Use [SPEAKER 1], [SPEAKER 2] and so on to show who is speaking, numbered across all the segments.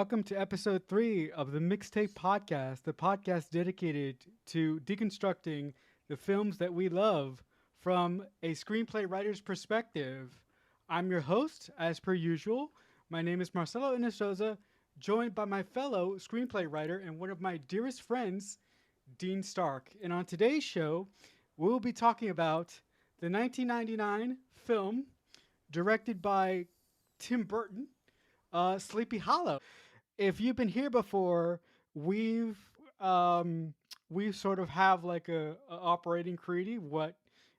[SPEAKER 1] welcome to episode 3 of the Mixtape Podcast, the podcast dedicated to deconstructing the films that we love from a screenplay writer's perspective. I'm your host, as per usual. My name is Marcelo Inosoza, joined by my fellow screenplay writer and one of my dearest friends, Dean Stark. And on today's show, we'll be talking about the 1999 film directed by Tim Burton, Sleepy Hollow. If you've been here before, we've we sort of have like a operating creedy. What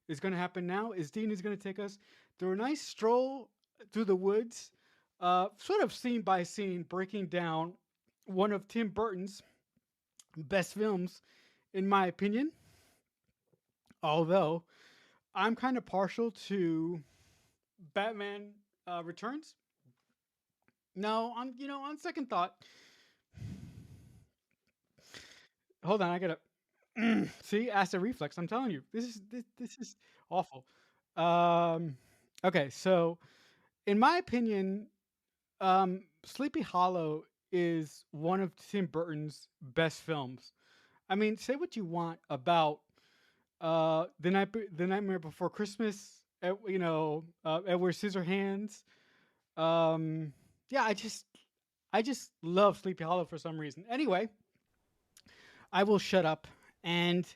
[SPEAKER 1] is going to happen now is Dean is going to take us through a nice stroll through the woods, sort of scene by scene, breaking down one of Tim Burton's best films, in my opinion. Although I'm kind of partial to Batman Returns. No, on second thought, hold on, I gotta see acid reflex. I'm telling you, this is awful. Um, okay, so in my opinion, Sleepy Hollow is one of Tim Burton's best films. I mean, say what you want about the Nightmare Before Christmas, Edward Scissorhands. Um, yeah, I just love Sleepy Hollow for some reason. Anyway, I will shut up. And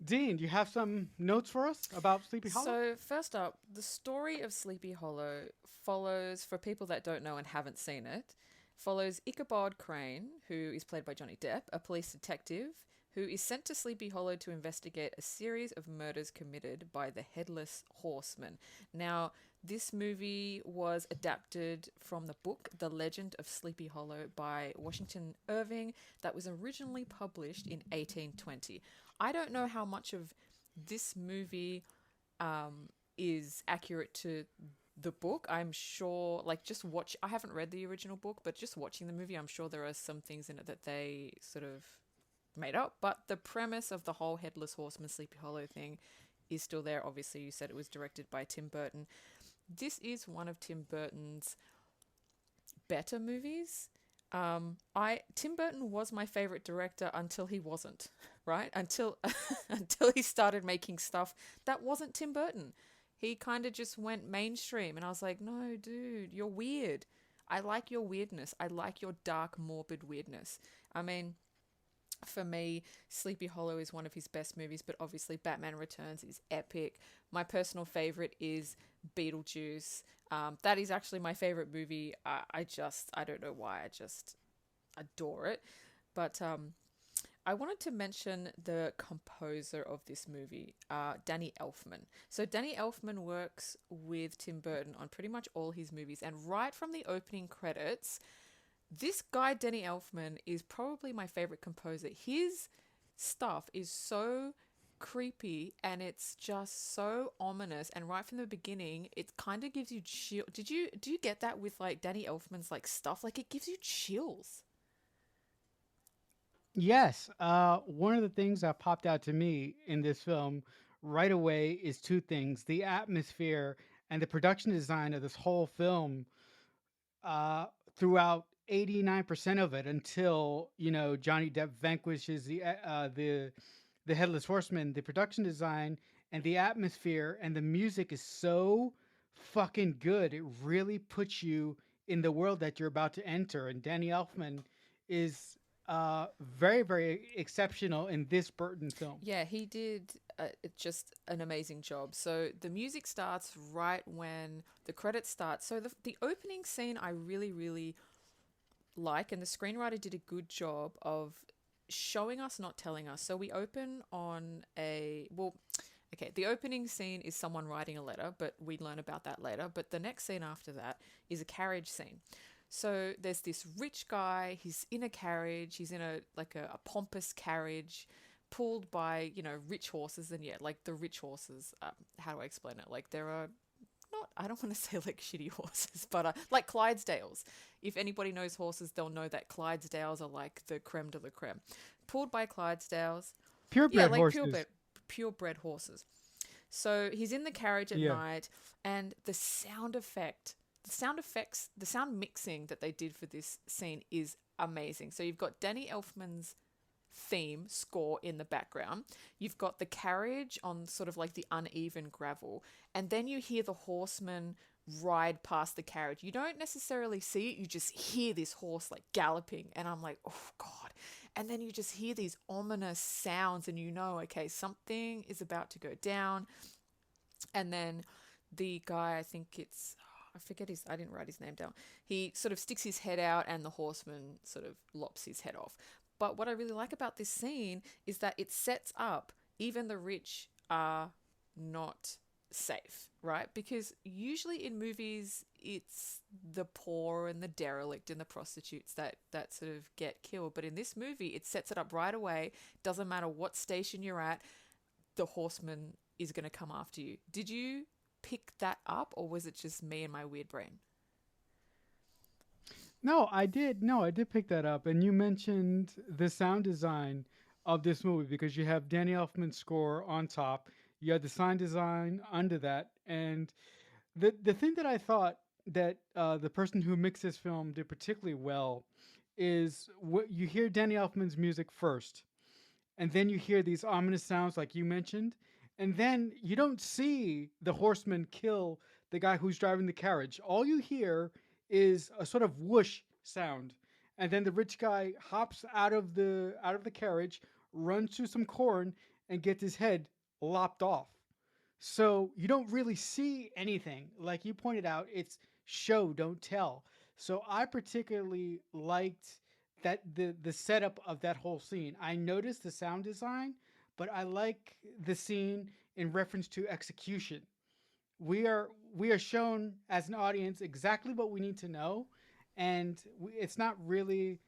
[SPEAKER 1] Dean, do you have some notes for us about Sleepy Hollow?
[SPEAKER 2] So, first up, the story of Sleepy Hollow follows, for people that don't know and haven't seen it, follows Ichabod Crane, who is played by Johnny Depp, a police detective who is sent to Sleepy Hollow to investigate a series of murders committed by the Headless Horseman. Now, this movie was adapted from the book The Legend of Sleepy Hollow by Washington Irving that was originally published in 1820. I don't know how much of this movie is accurate to the book. I'm sure, I haven't read the original book, but just watching the movie, I'm sure there are some things in it that they sort of made up. But the premise of the whole Headless Horseman, Sleepy Hollow thing is still there. Obviously, you said it was directed by Tim Burton. This is one of Tim Burton's better movies. Tim Burton was my favorite director until he wasn't, right? Until until he started making stuff that wasn't Tim Burton. He kind of just went mainstream, and I was like, no, dude, you're weird. I like your weirdness. I like your dark, morbid weirdness. I mean, for me, Sleepy Hollow is one of his best movies, but obviously Batman Returns is epic. My personal favorite is Beetlejuice. That is actually my favorite movie. I don't know why, I just adore it. But I wanted to mention the composer of this movie, Danny Elfman. So Danny Elfman works with Tim Burton on pretty much all his movies, and right from the opening credits, this guy, Danny Elfman, is probably my favorite composer. His stuff is so creepy and it's just so ominous. And right from the beginning, it kind of gives you chill. Do you get that with like Danny Elfman's like stuff? Like it gives you chills.
[SPEAKER 1] Yes. One of the things that popped out to me in this film right away is two things: the atmosphere and the production design of this whole film uh, throughout 89% of it until Johnny Depp vanquishes the Headless Horseman. The production design and the atmosphere and the music is so fucking good. It really puts you in the world that you're about to enter. And Danny Elfman is very, very exceptional in this Burton film.
[SPEAKER 2] Yeah, he did just an amazing job. So the music starts right when the credits start. So the opening scene I really, really like, and the screenwriter did a good job of showing us, not telling us. So we open on okay, the opening scene is someone writing a letter, but we learn about that later. But the next scene after that is a carriage scene. So there's this rich guy, he's in a carriage, he's in a pompous carriage pulled by, rich horses. And yeah, like the rich horses, how do I explain it? Like there are not, I don't want to say like shitty horses, but like Clydesdales. If anybody knows horses, they'll know that Clydesdales are like the creme de la creme. Pulled by Clydesdales. Yeah,
[SPEAKER 1] Purebred
[SPEAKER 2] like
[SPEAKER 1] horses.
[SPEAKER 2] purebred horses. So he's in the carriage at
[SPEAKER 1] Yeah.
[SPEAKER 2] night, and the sound effect, the sound effects, the sound mixing that they did for this scene is amazing. So you've got Danny Elfman's theme score in the background. You've got the carriage on sort of like the uneven gravel, and then you hear the horseman ride past the carriage. You don't necessarily see it, you just hear this horse like galloping, and I'm like, oh God. And then you just hear these ominous sounds, and you know, okay, something is about to go down. And then the guy, I think it's, I forget his, I didn't write his name down. He sort of sticks his head out and the horseman sort of lops his head off. But what I really like about this scene is that it sets up even the rich are not safe, right? Because usually in movies, it's the poor and the derelict and the prostitutes that sort of get killed. But in this movie, it sets it up right away. Doesn't matter what station you're at, the horseman is going to come after you. Did you pick that up, or was it just me and my weird brain?
[SPEAKER 1] No, I did. No, I did pick that up. And you mentioned the sound design of this movie because you have Danny Elfman's score on top. You had the sound design under that, and the thing that I thought that the person who mixed this film did particularly well is what you hear Danny Elfman's music first, and then you hear these ominous sounds like you mentioned, and then you don't see the horseman kill the guy who's driving the carriage. All you hear is a sort of whoosh sound, and then the rich guy hops out of the carriage, runs through some corn, and gets his head lopped off. So you don't really see anything. Like you pointed out, it's show, don't tell. So I particularly liked that the setup of that whole scene. I noticed the sound design, but I like the scene in reference to execution. We are shown as an audience exactly what we need to know, and it's not really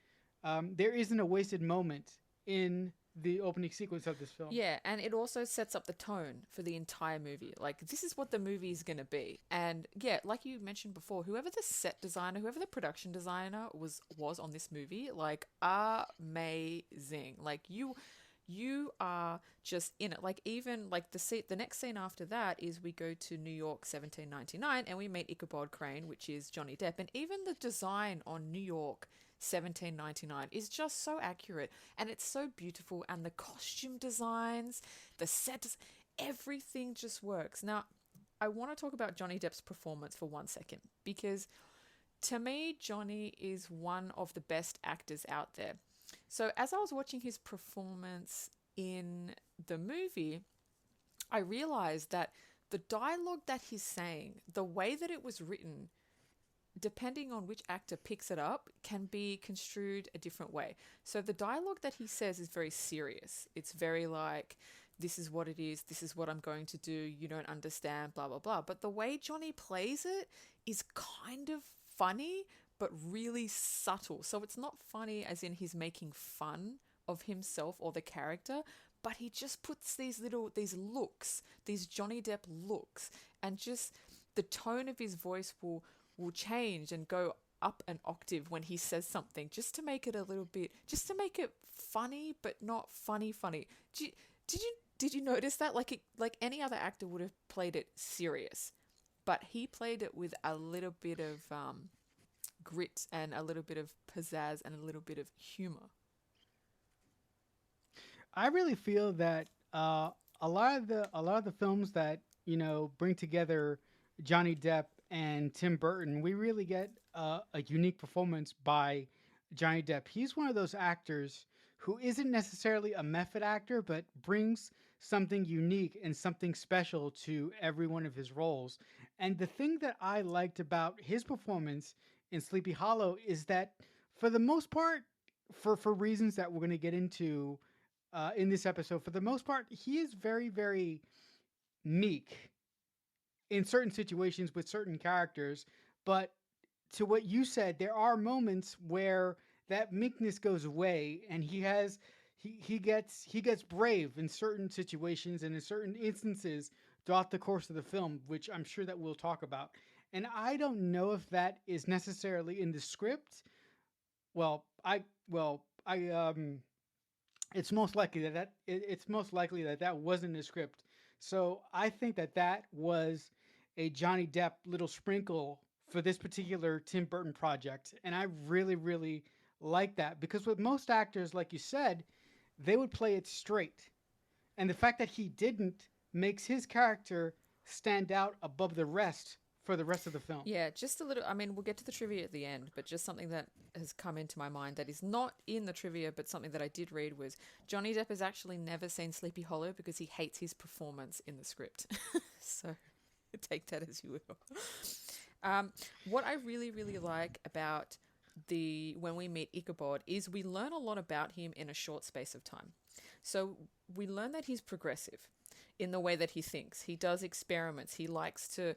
[SPEAKER 1] there isn't a wasted moment in the opening sequence of this film.
[SPEAKER 2] Yeah, and it also sets up the tone for the entire movie. Like, this is what the movie is going to be. And yeah, like you mentioned before, whoever the set designer, whoever the production designer was on this movie, like, amazing. Like, you are just in it. Like, even like the next scene after that is we go to New York 1799 and we meet Ichabod Crane, which is Johnny Depp. And even the design on New York 1799 is just so accurate, and it's so beautiful, and the costume designs, the set, everything just works. Now, I want to talk about Johnny Depp's performance for 1 second, because to me, Johnny is one of the best actors out there. So as I was watching his performance in the movie, I realized that the dialogue that he's saying, the way that it was written, depending on which actor picks it up, can be construed a different way. So the dialogue that he says is very serious. It's very like, this is what it is, this is what I'm going to do, you don't understand, blah, blah, blah. But the way Johnny plays it is kind of funny, but really subtle. So it's not funny as in he's making fun of himself or the character, but he just puts these looks, these Johnny Depp looks, and just the tone of his voice will change and go up an octave when he says something, just to make it a little bit, just to make it funny but not funny. Did you notice that? Like any other actor would have played it serious, but he played it with a little bit of grit and a little bit of pizzazz and a little bit of humor.
[SPEAKER 1] I really feel that a lot of the films that bring together Johnny Depp and Tim Burton, we really get a unique performance by Johnny Depp. He's one of those actors who isn't necessarily a method actor, but brings something unique and something special to every one of his roles. And the thing that I liked about his performance in Sleepy Hollow is that, for the most part, for reasons that we're going to get into in this episode, for the most part, he is very, very meek in certain situations with certain characters. But to what you said, there are moments where that meekness goes away, and he gets brave in certain situations and in certain instances throughout the course of the film, which I'm sure that we'll talk about. And I don't know if that is necessarily in the script. Well, it's most likely that wasn't in the script. So I think that was a Johnny Depp little sprinkle for this particular Tim Burton project. And I really, really like that because with most actors, like you said, they would play it straight. And the fact that he didn't makes his character stand out above the rest for the rest of the film.
[SPEAKER 2] Yeah, just a little. I mean, we'll get to the trivia at the end, but just something that has come into my mind that is not in the trivia, but something that I did read was Johnny Depp has actually never seen Sleepy Hollow because he hates his performance in the script. So take that as you will. What I really, really like about the when we meet Ichabod is we learn a lot about him in a short space of time. So we learn that he's progressive in the way that he thinks. He does experiments. He likes to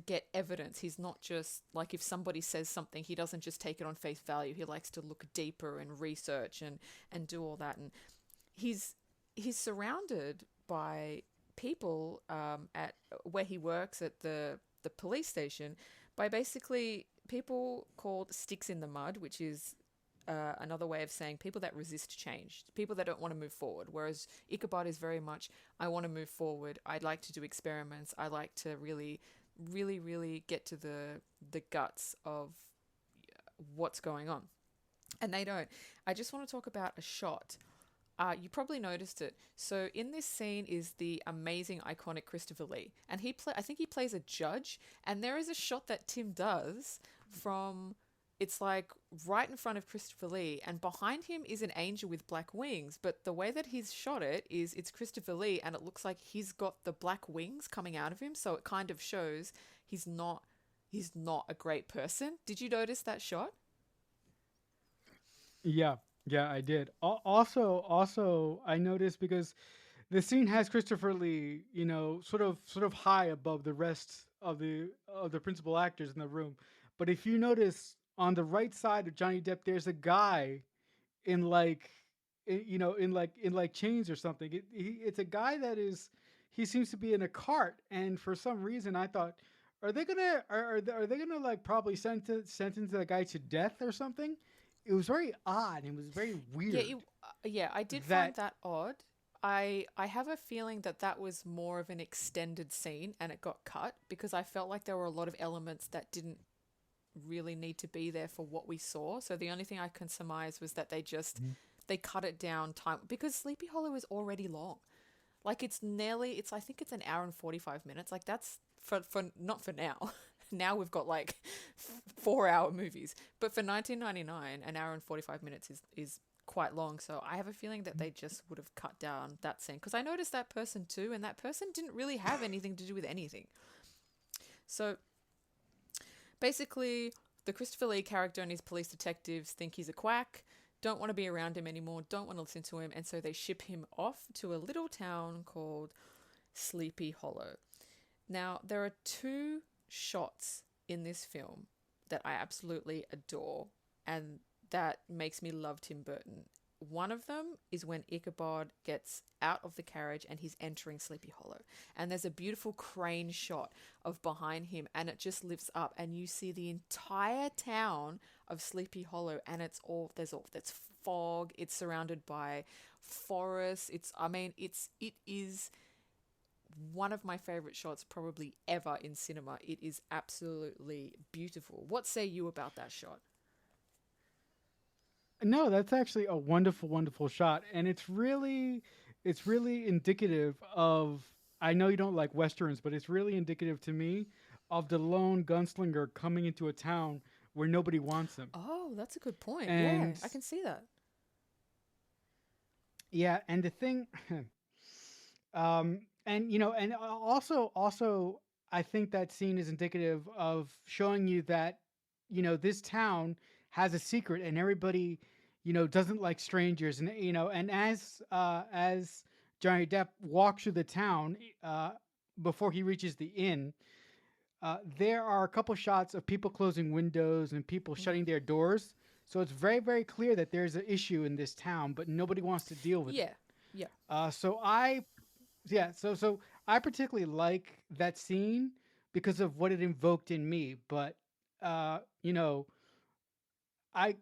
[SPEAKER 2] get evidence. He's not just like if somebody says something, he doesn't just take it on face value. He likes to look deeper and research and do all that. And he's surrounded by people at where he works at the police station by basically people called sticks in the mud, which is another way of saying people that resist change, people that don't want to move forward. Whereas Ichabod is very much, I want to move forward. I'd like to do experiments. I like to really, really, really get to the guts of what's going on. And they don't. I just want to talk about a shot. You probably noticed it. So in this scene is the amazing, iconic Christopher Lee, and I think he plays a judge. And there is a shot that Tim does from. It's like right in front of Christopher Lee, and behind him is an angel with black wings. But the way that he's shot it is it's Christopher Lee, and it looks like he's got the black wings coming out of him. So it kind of shows he's not a great person. Did you notice that shot?
[SPEAKER 1] Yeah, yeah, I did. Also, I noticed because the scene has Christopher Lee, sort of high above the rest of the principal actors in the room. But if you notice on the right side of Johnny Depp, there's a guy in like, in like chains or something. It's a guy that is, he seems to be in a cart, and for some reason, I thought, are they gonna like probably sentence that guy to death or something? It was very odd. It was very
[SPEAKER 2] Yeah,
[SPEAKER 1] weird
[SPEAKER 2] yeah, I did find
[SPEAKER 1] that.
[SPEAKER 2] that odd. I have a feeling that that was more of an extended scene and it got cut because I felt like there were a lot of elements that didn't really need to be there for what we saw. So the only thing I can surmise was that they cut it down time because Sleepy Hollow is already long. Like it's I think it's an hour and 45 minutes. Like that's for not for now. Now we've got like 4 hour movies. But for 1999, an hour and 45 minutes is quite long. So I have a feeling that they just would have cut down that scene because I noticed that person too, and that person didn't really have anything to do with anything. So basically, the Christopher Lee character and his police detectives think he's a quack, don't want to be around him anymore, don't want to listen to him, and so they ship him off to a little town called Sleepy Hollow. Now, there are two shots in this film that I absolutely adore and that makes me love Tim Burton. One of them is when Ichabod gets out of the carriage and he's entering Sleepy Hollow. And there's a beautiful crane shot of behind him and it just lifts up and you see the entire town of Sleepy Hollow and there's fog, it's surrounded by forest. It is one of my favorite shots probably ever in cinema. It is absolutely beautiful. What say you about that shot?
[SPEAKER 1] No, that's actually a wonderful, wonderful shot, and it's really indicative of. I know you don't like westerns, but it's really indicative to me of the lone gunslinger coming into a town where nobody wants him.
[SPEAKER 2] Oh, that's a good point. Yeah,
[SPEAKER 1] And
[SPEAKER 2] I can see that.
[SPEAKER 1] yeah, and the thing, and also, I think that scene is indicative of showing you that this town has a secret, and everybody doesn't like strangers, and and as Johnny Depp walks through the town before he reaches the inn. There are a couple shots of people closing windows and people
[SPEAKER 2] Mm.
[SPEAKER 1] shutting their doors. So it's very, very clear that there's an issue in this town, but nobody wants to deal with it.
[SPEAKER 2] Yeah, yeah.
[SPEAKER 1] So yeah, so I particularly like that scene because of what it invoked in me. But uh, you know, I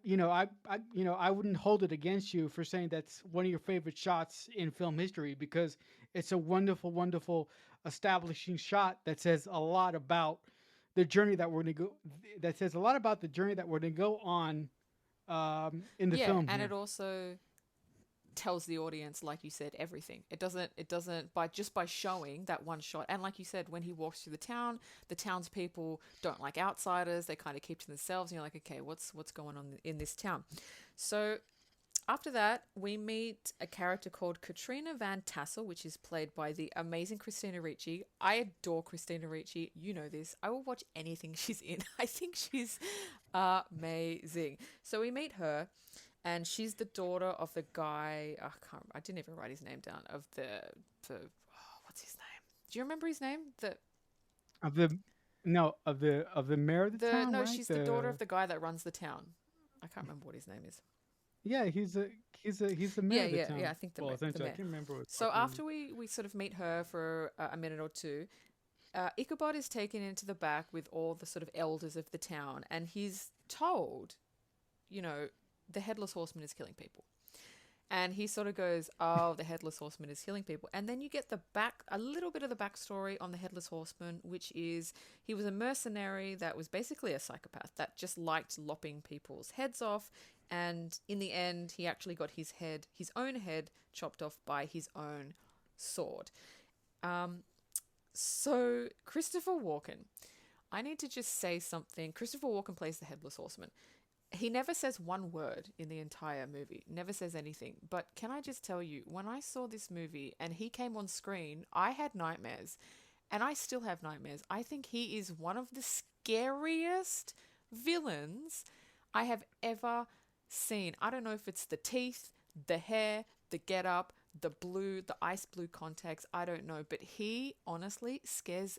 [SPEAKER 1] wouldn't hold it against you for saying that's one of your favorite shots in film history because it's a wonderful, wonderful establishing shot that says a lot about the journey that we're going to go. That says a lot about the journey that we're going to go on in the
[SPEAKER 2] Yeah,
[SPEAKER 1] film
[SPEAKER 2] and it
[SPEAKER 1] here.
[SPEAKER 2] also tells the audience, like you said, everything. It doesn't by just by showing that one shot. And like you said, when he walks through the townspeople don't like outsiders. They kind of keep to themselves, and you're like, okay, what's going on in this town? So after that, we meet a character called Katrina Van Tassel, which is played by the amazing Christina Ricci. I adore Christina Ricci. You know this. I will watch anything she's in. I think she's amazing. So we meet her, and she's the daughter of the guy. I didn't even write his name down. What's his name? Do you remember his name?
[SPEAKER 1] Of the no of the mayor of the
[SPEAKER 2] The
[SPEAKER 1] town,
[SPEAKER 2] no,
[SPEAKER 1] right?
[SPEAKER 2] she's the daughter
[SPEAKER 1] The
[SPEAKER 2] of the guy that runs the town. I can't remember what his name is.
[SPEAKER 1] Yeah, he's the mayor
[SPEAKER 2] Yeah,
[SPEAKER 1] of the
[SPEAKER 2] yeah,
[SPEAKER 1] town.
[SPEAKER 2] yeah. I think the
[SPEAKER 1] Well,
[SPEAKER 2] the
[SPEAKER 1] essentially, I
[SPEAKER 2] mayor.
[SPEAKER 1] can't remember what his
[SPEAKER 2] So
[SPEAKER 1] fucking name is.
[SPEAKER 2] after we sort of meet her for a minute or two, Ichabod is taken into the back with all the sort of elders of the town, and he's told, you know, the Headless Horseman is killing people. And he sort of goes, "Oh, the Headless Horseman is killing people." And then you get a little bit of the backstory on the Headless Horseman, which is he was a mercenary that was basically a psychopath that just liked lopping people's heads off. And in the end, he actually got his own head, chopped off by his own sword. Um, so Christopher Walken, I need to just say something. Christopher Walken plays the Headless Horseman. He never says one word in the entire movie, never says anything. But can I just tell you, when I saw this movie and he came on screen, I had nightmares. And I still have nightmares. I think he is one of the scariest villains I have ever seen. I don't know if it's the teeth, the hair, the get up, the ice blue contacts. I don't know. But he honestly scares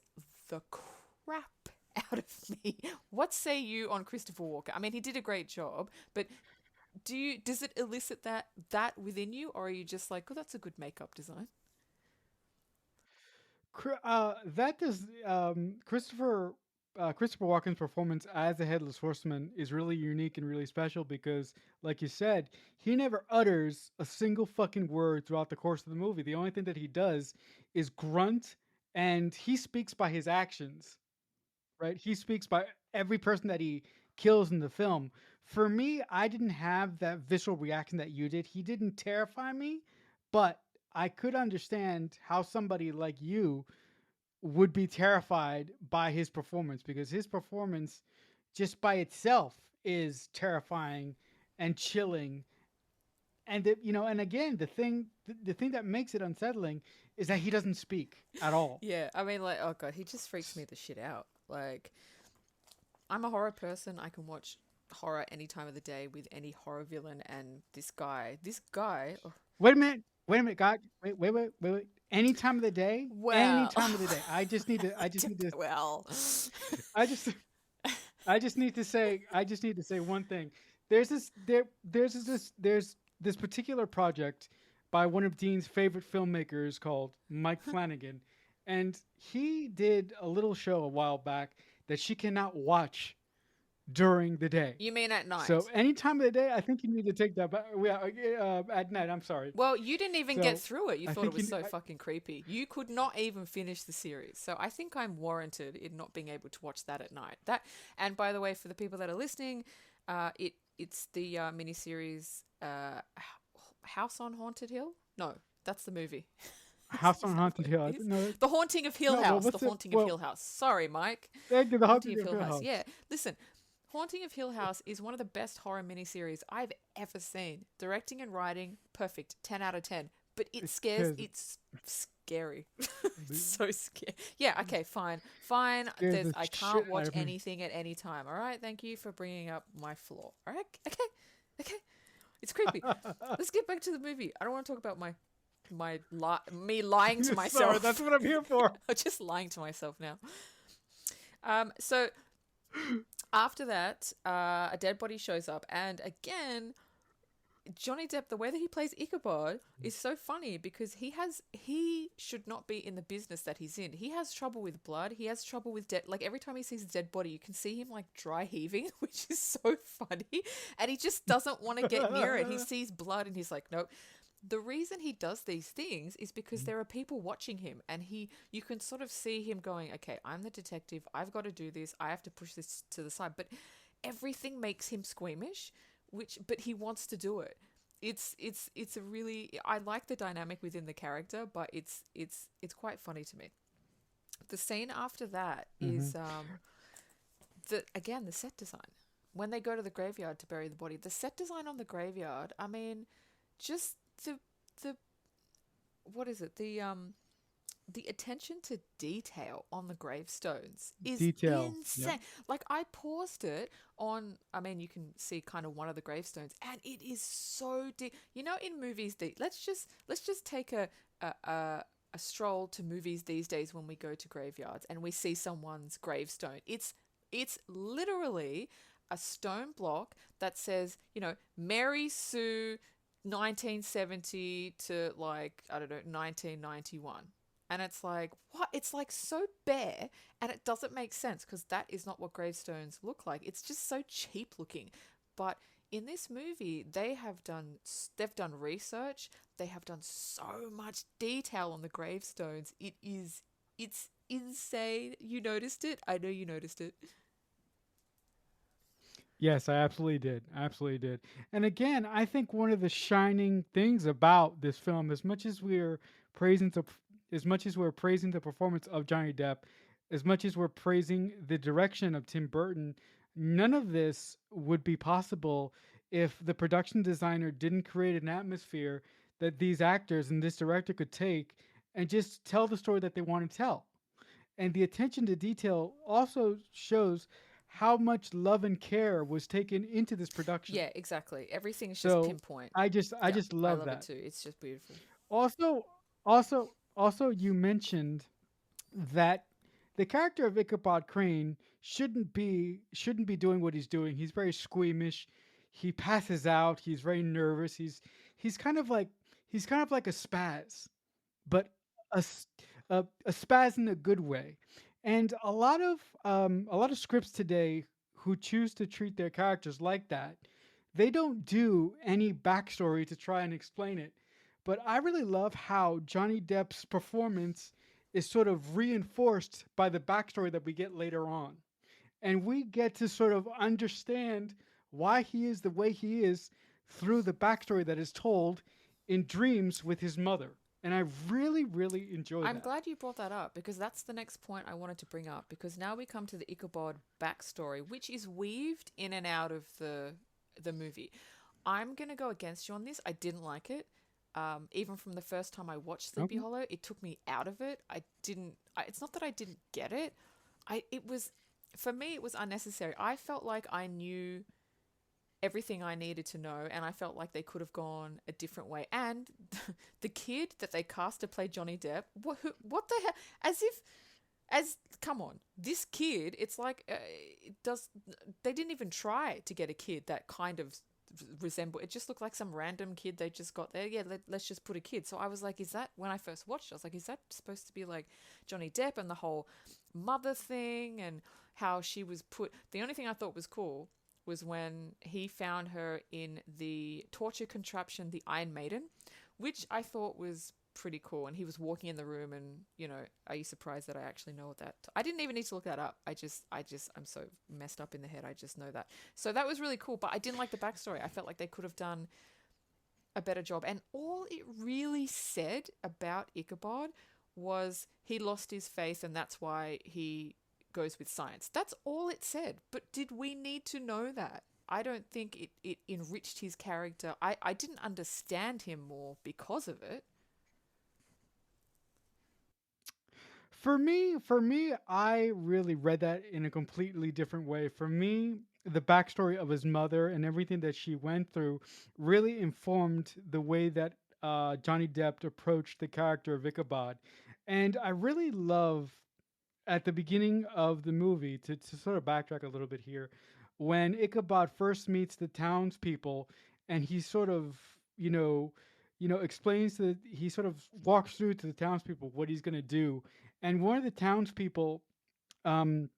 [SPEAKER 2] the crap out of me. What say you on Christopher Walker? I mean, he did a great job, but does it elicit that within you, or are you just like, oh, that's a good makeup design?
[SPEAKER 1] That does Christopher Walken's performance as the Headless Horseman is really unique and really special because, like you said, he never utters a single fucking word throughout the course of the movie. The only thing that he does is grunt, and he speaks by his actions. Right? He speaks by every person that he kills in the film. For me, I didn't have that visceral reaction that you did. He didn't terrify me, but I could understand how somebody like you would be terrified by his performance because his performance just by itself is terrifying and chilling. And and again, the thing that makes it unsettling is that he doesn't speak at all.
[SPEAKER 2] Yeah, I mean, like, oh god, he just freaks me the shit out. Like, I'm a horror person. I can watch horror any time of the day with any horror villain, and this guy, oh,
[SPEAKER 1] Wait a minute, God. Wait. Any time of the day, any
[SPEAKER 2] well,
[SPEAKER 1] time of the day. I just need to,
[SPEAKER 2] well,
[SPEAKER 1] I just, I just need to say one thing. There's this particular project by one of Dean's favorite filmmakers called Mike Flanagan, and he did a little show a while back that she cannot watch during the day.
[SPEAKER 2] you mean at
[SPEAKER 1] So
[SPEAKER 2] night?
[SPEAKER 1] any time of the day, I think you need to take that back. At night. I'm sorry.
[SPEAKER 2] Well, you didn't even get
[SPEAKER 1] So
[SPEAKER 2] through it. You
[SPEAKER 1] I
[SPEAKER 2] thought it
[SPEAKER 1] think
[SPEAKER 2] was so fucking creepy. You could not even finish the series. So I think I'm warranted in not being able to watch that at night. And by the way, for the people that are listening, it's the miniseries House on Haunted Hill. No, that's the movie.
[SPEAKER 1] House
[SPEAKER 2] Is
[SPEAKER 1] on
[SPEAKER 2] that
[SPEAKER 1] Haunted
[SPEAKER 2] what
[SPEAKER 1] Hill.
[SPEAKER 2] it is?
[SPEAKER 1] No,
[SPEAKER 2] The Haunting of Hill
[SPEAKER 1] no. Well,
[SPEAKER 2] House. The
[SPEAKER 1] what's it?
[SPEAKER 2] Haunting of
[SPEAKER 1] Well,
[SPEAKER 2] Hill House. Sorry, Mike.
[SPEAKER 1] thank you. The
[SPEAKER 2] Haunting
[SPEAKER 1] Haunted
[SPEAKER 2] of
[SPEAKER 1] of
[SPEAKER 2] Hill
[SPEAKER 1] Hill
[SPEAKER 2] House.
[SPEAKER 1] House.
[SPEAKER 2] Yeah. Listen, Haunting of Hill House is one of the best horror miniseries I've ever seen. Directing and writing, perfect. 10 out of 10. But
[SPEAKER 1] It's because
[SPEAKER 2] it's scary. It's so scary. Yeah, okay, fine. Fine.
[SPEAKER 1] scares the
[SPEAKER 2] I
[SPEAKER 1] shit
[SPEAKER 2] can't
[SPEAKER 1] out
[SPEAKER 2] watch
[SPEAKER 1] of me.
[SPEAKER 2] anything at any time. All right? Thank you for bringing up my flaw. All right? Okay. Okay. It's creepy. Let's get back to the movie. I don't want to talk about me lying to
[SPEAKER 1] Sorry,
[SPEAKER 2] myself.
[SPEAKER 1] that's what I'm here for.
[SPEAKER 2] I'm just lying to myself now. So after that, a dead body shows up, and again, Johnny Depp, the way that he plays Ichabod is so funny because he should not be in the business that he's in. He has trouble with blood. He has trouble with dead. Like every time he sees a dead body, you can see him like dry heaving, which is so funny. And he just doesn't want to get near it. He sees blood and he's like, nope. the reason he does these things is because
[SPEAKER 1] Mhm.
[SPEAKER 2] there are people watching him, and you can sort of see him going, okay, I'm the detective, I've got to do this, I have to push this to the side, but everything makes him squeamish, which but he wants to do it. It's a really, I like the dynamic within the character, but it's quite funny to me. The scene after that
[SPEAKER 1] Mhm.
[SPEAKER 2] is the set design. When they go to the graveyard to bury the body, the set design on the graveyard, I mean, just the what is it? The attention to detail on the gravestones is
[SPEAKER 1] Detail. Yep.
[SPEAKER 2] insane. Like, I paused it on, I mean, you can see kind of one of the gravestones, and it is so deep. You know, in movies, let's just take a a a stroll to movies these days when we go to graveyards and we see someone's gravestone. It's literally a stone block that says, Mary Sue 1970 to, like, I don't know, 1991. And it's like, what? It's like so bare, and it doesn't make sense because that is not what gravestones look like. It's just so cheap looking. But in this movie, they've done research. They have done so much detail on the gravestones. It's insane. You noticed it? I know you noticed it.
[SPEAKER 1] Yes, I absolutely did. Absolutely did. And again, I think one of the shining things about this film, praising the, as much as we're praising the performance of Johnny Depp, as much as we're praising the direction of Tim Burton, none of this would be possible if the production designer didn't create an atmosphere that these actors and this director could take and just tell the story that they want to tell. And the attention to detail also shows how much love and care was taken into this production.
[SPEAKER 2] Yeah, exactly. Everything is just
[SPEAKER 1] So
[SPEAKER 2] pinpoint.
[SPEAKER 1] I
[SPEAKER 2] Yeah,
[SPEAKER 1] just
[SPEAKER 2] I
[SPEAKER 1] love
[SPEAKER 2] love it
[SPEAKER 1] that.
[SPEAKER 2] too. It's just beautiful.
[SPEAKER 1] Also, also, you mentioned that the character of Ichabod Crane shouldn't be doing what he's doing. He's very squeamish. He passes out. He's very nervous. He's kind of like he's kind of like a spaz, but a, s- a spaz in a good way. And a lot of scripts today who choose to treat their characters like that, they don't do any backstory to try and explain it. But I really love how Johnny Depp's performance is sort of reinforced by the backstory that we get later on. And we get to sort of understand why he is the way he is through the backstory that is told in dreams with his mother. And I really, really enjoy
[SPEAKER 2] I'm
[SPEAKER 1] that.
[SPEAKER 2] glad you brought that up because that's the next point I wanted to bring up, because now we come to the Ichabod backstory, which is weaved in and out of the movie. I'm gonna go against you on this. I didn't like it. Even from the first time I watched Sleepy
[SPEAKER 1] Okay.
[SPEAKER 2] Hollow, it took me out of it. I didn't. It's not that I didn't get it. It was, for me, it was unnecessary. I felt like I knew everything I needed to know, and I felt like they could have gone a different way. And the kid that they cast to play Johnny Depp, what the hell? As if, as come on, this kid. It's like it does. They didn't even try to get a kid that kind of resemble. It just looked like some random kid they just got there. Yeah, let's just put a kid. So I was like, is that, when I first watched it, I was like, is that supposed to be like Johnny Depp and the whole mother thing and how she was put? The only thing I thought was cool was when he found her in the torture contraption, the Iron Maiden, which I thought was pretty cool. And he was walking in the room, and are you surprised that I actually know what that? I didn't even need to look that up. I'm so messed up in the head. I just know that. So that was really cool. But I didn't like the backstory. I felt like they could have done a better job. And all it really said about Ichabod was he lost his faith, and that's why he goes with science. That's all it said. But did we need to know that? I don't think it enriched his character. I didn't understand him more because of it.
[SPEAKER 1] For me, I really read that in a completely different way. For me, the backstory of his mother and everything that she went through really informed the way that Johnny Depp approached the character of Ichabod. And I really love at the beginning of the movie, to sort of backtrack a little bit here, when Ichabod first meets the townspeople, and he sort of, explains that he sort of walks through to the townspeople what he's going to do, and one of the townspeople um,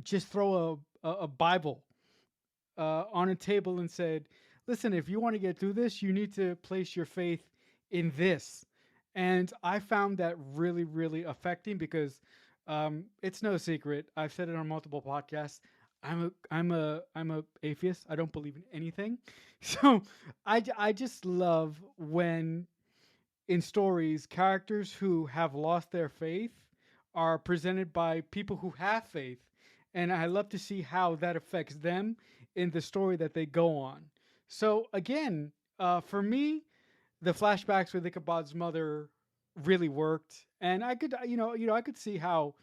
[SPEAKER 1] just throw a Bible on a table and said, listen, if you want to get through this, you need to place your faith in this. And I found that really, really affecting because it's no secret. I've said it on multiple podcasts. I'm a atheist. I don't believe in anything. So I just love when in stories characters who have lost their faith are presented by people who have faith, and I love to see how that affects them in the story that they go on. So again, for me, the flashbacks with Ichabod's mother really worked, and I could, I could see how,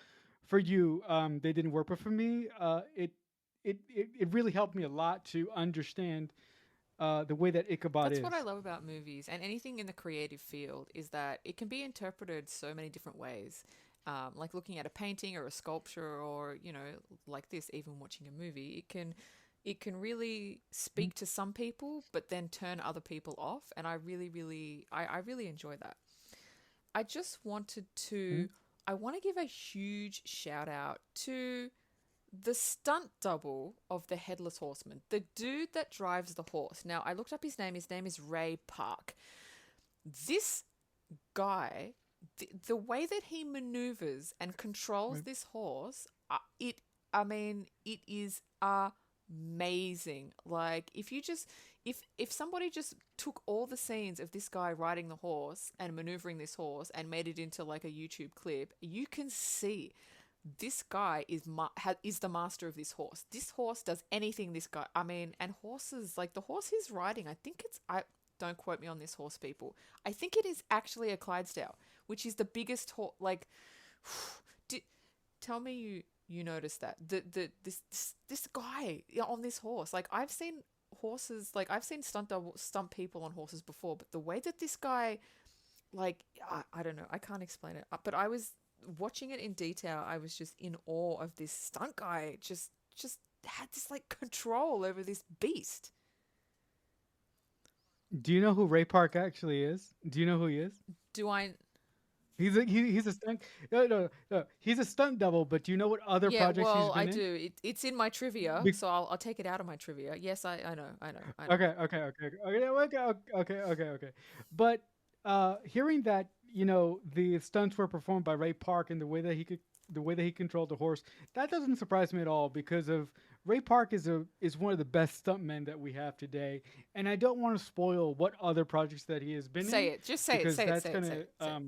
[SPEAKER 1] for you, they didn't work, but for me, it really helped me a lot to understand the way that Ichabod
[SPEAKER 2] That's what I
[SPEAKER 1] is.
[SPEAKER 2] love about movies and anything in the creative field is that it can be interpreted so many different ways. Like looking at a painting or a sculpture, or like this, even watching a movie, it can really
[SPEAKER 1] Mhm.
[SPEAKER 2] speak to some people, but then turn other people off. And I really enjoy that. I just wanted to,
[SPEAKER 1] Mhm.
[SPEAKER 2] I want to give a huge shout out to the stunt double of the Headless Horseman, the dude that drives the horse. Now, I looked up his name. His name is Ray Park. This guy, the way that he maneuvers and controls
[SPEAKER 1] Right.
[SPEAKER 2] this horse, it is amazing. Like, if somebody just took all the scenes of this guy riding the horse and maneuvering this horse and made it into like a YouTube clip, you can see this guy is the master of this horse. This horse does anything this guy. I mean, and horses, like the horse he's riding, I don't quote me on this, horse people. I think it is actually a Clydesdale, which is the biggest horse. Like, did, tell me you noticed that this guy on this horse. Like I've seen horses, like I've seen stunt people on horses before, but the way that this guy, like I don't know, I can't explain it. But I was watching it in detail. I was just in awe of this stunt guy. Just had this like control over this beast.
[SPEAKER 1] Do you know who Ray Park actually is? Do you know who he is?
[SPEAKER 2] Do I?
[SPEAKER 1] He's a stunt. No, no, no. He's a stunt double. But do you know what other
[SPEAKER 2] Yeah,
[SPEAKER 1] projects he's
[SPEAKER 2] well, I
[SPEAKER 1] been in?
[SPEAKER 2] do. It's in my trivia,
[SPEAKER 1] Be-
[SPEAKER 2] so I'll take it out of my trivia. Yes, I know.
[SPEAKER 1] okay. But hearing that the stunts were performed by Ray Park and the way that he controlled the horse, that doesn't surprise me at all because of Ray Park is one of the best stuntmen that we have today, and I don't want to spoil what other projects that he has been
[SPEAKER 2] Say
[SPEAKER 1] in
[SPEAKER 2] it. Just say it.
[SPEAKER 1] because
[SPEAKER 2] Say it.
[SPEAKER 1] that's
[SPEAKER 2] Say it. Say
[SPEAKER 1] gonna
[SPEAKER 2] it. Say it.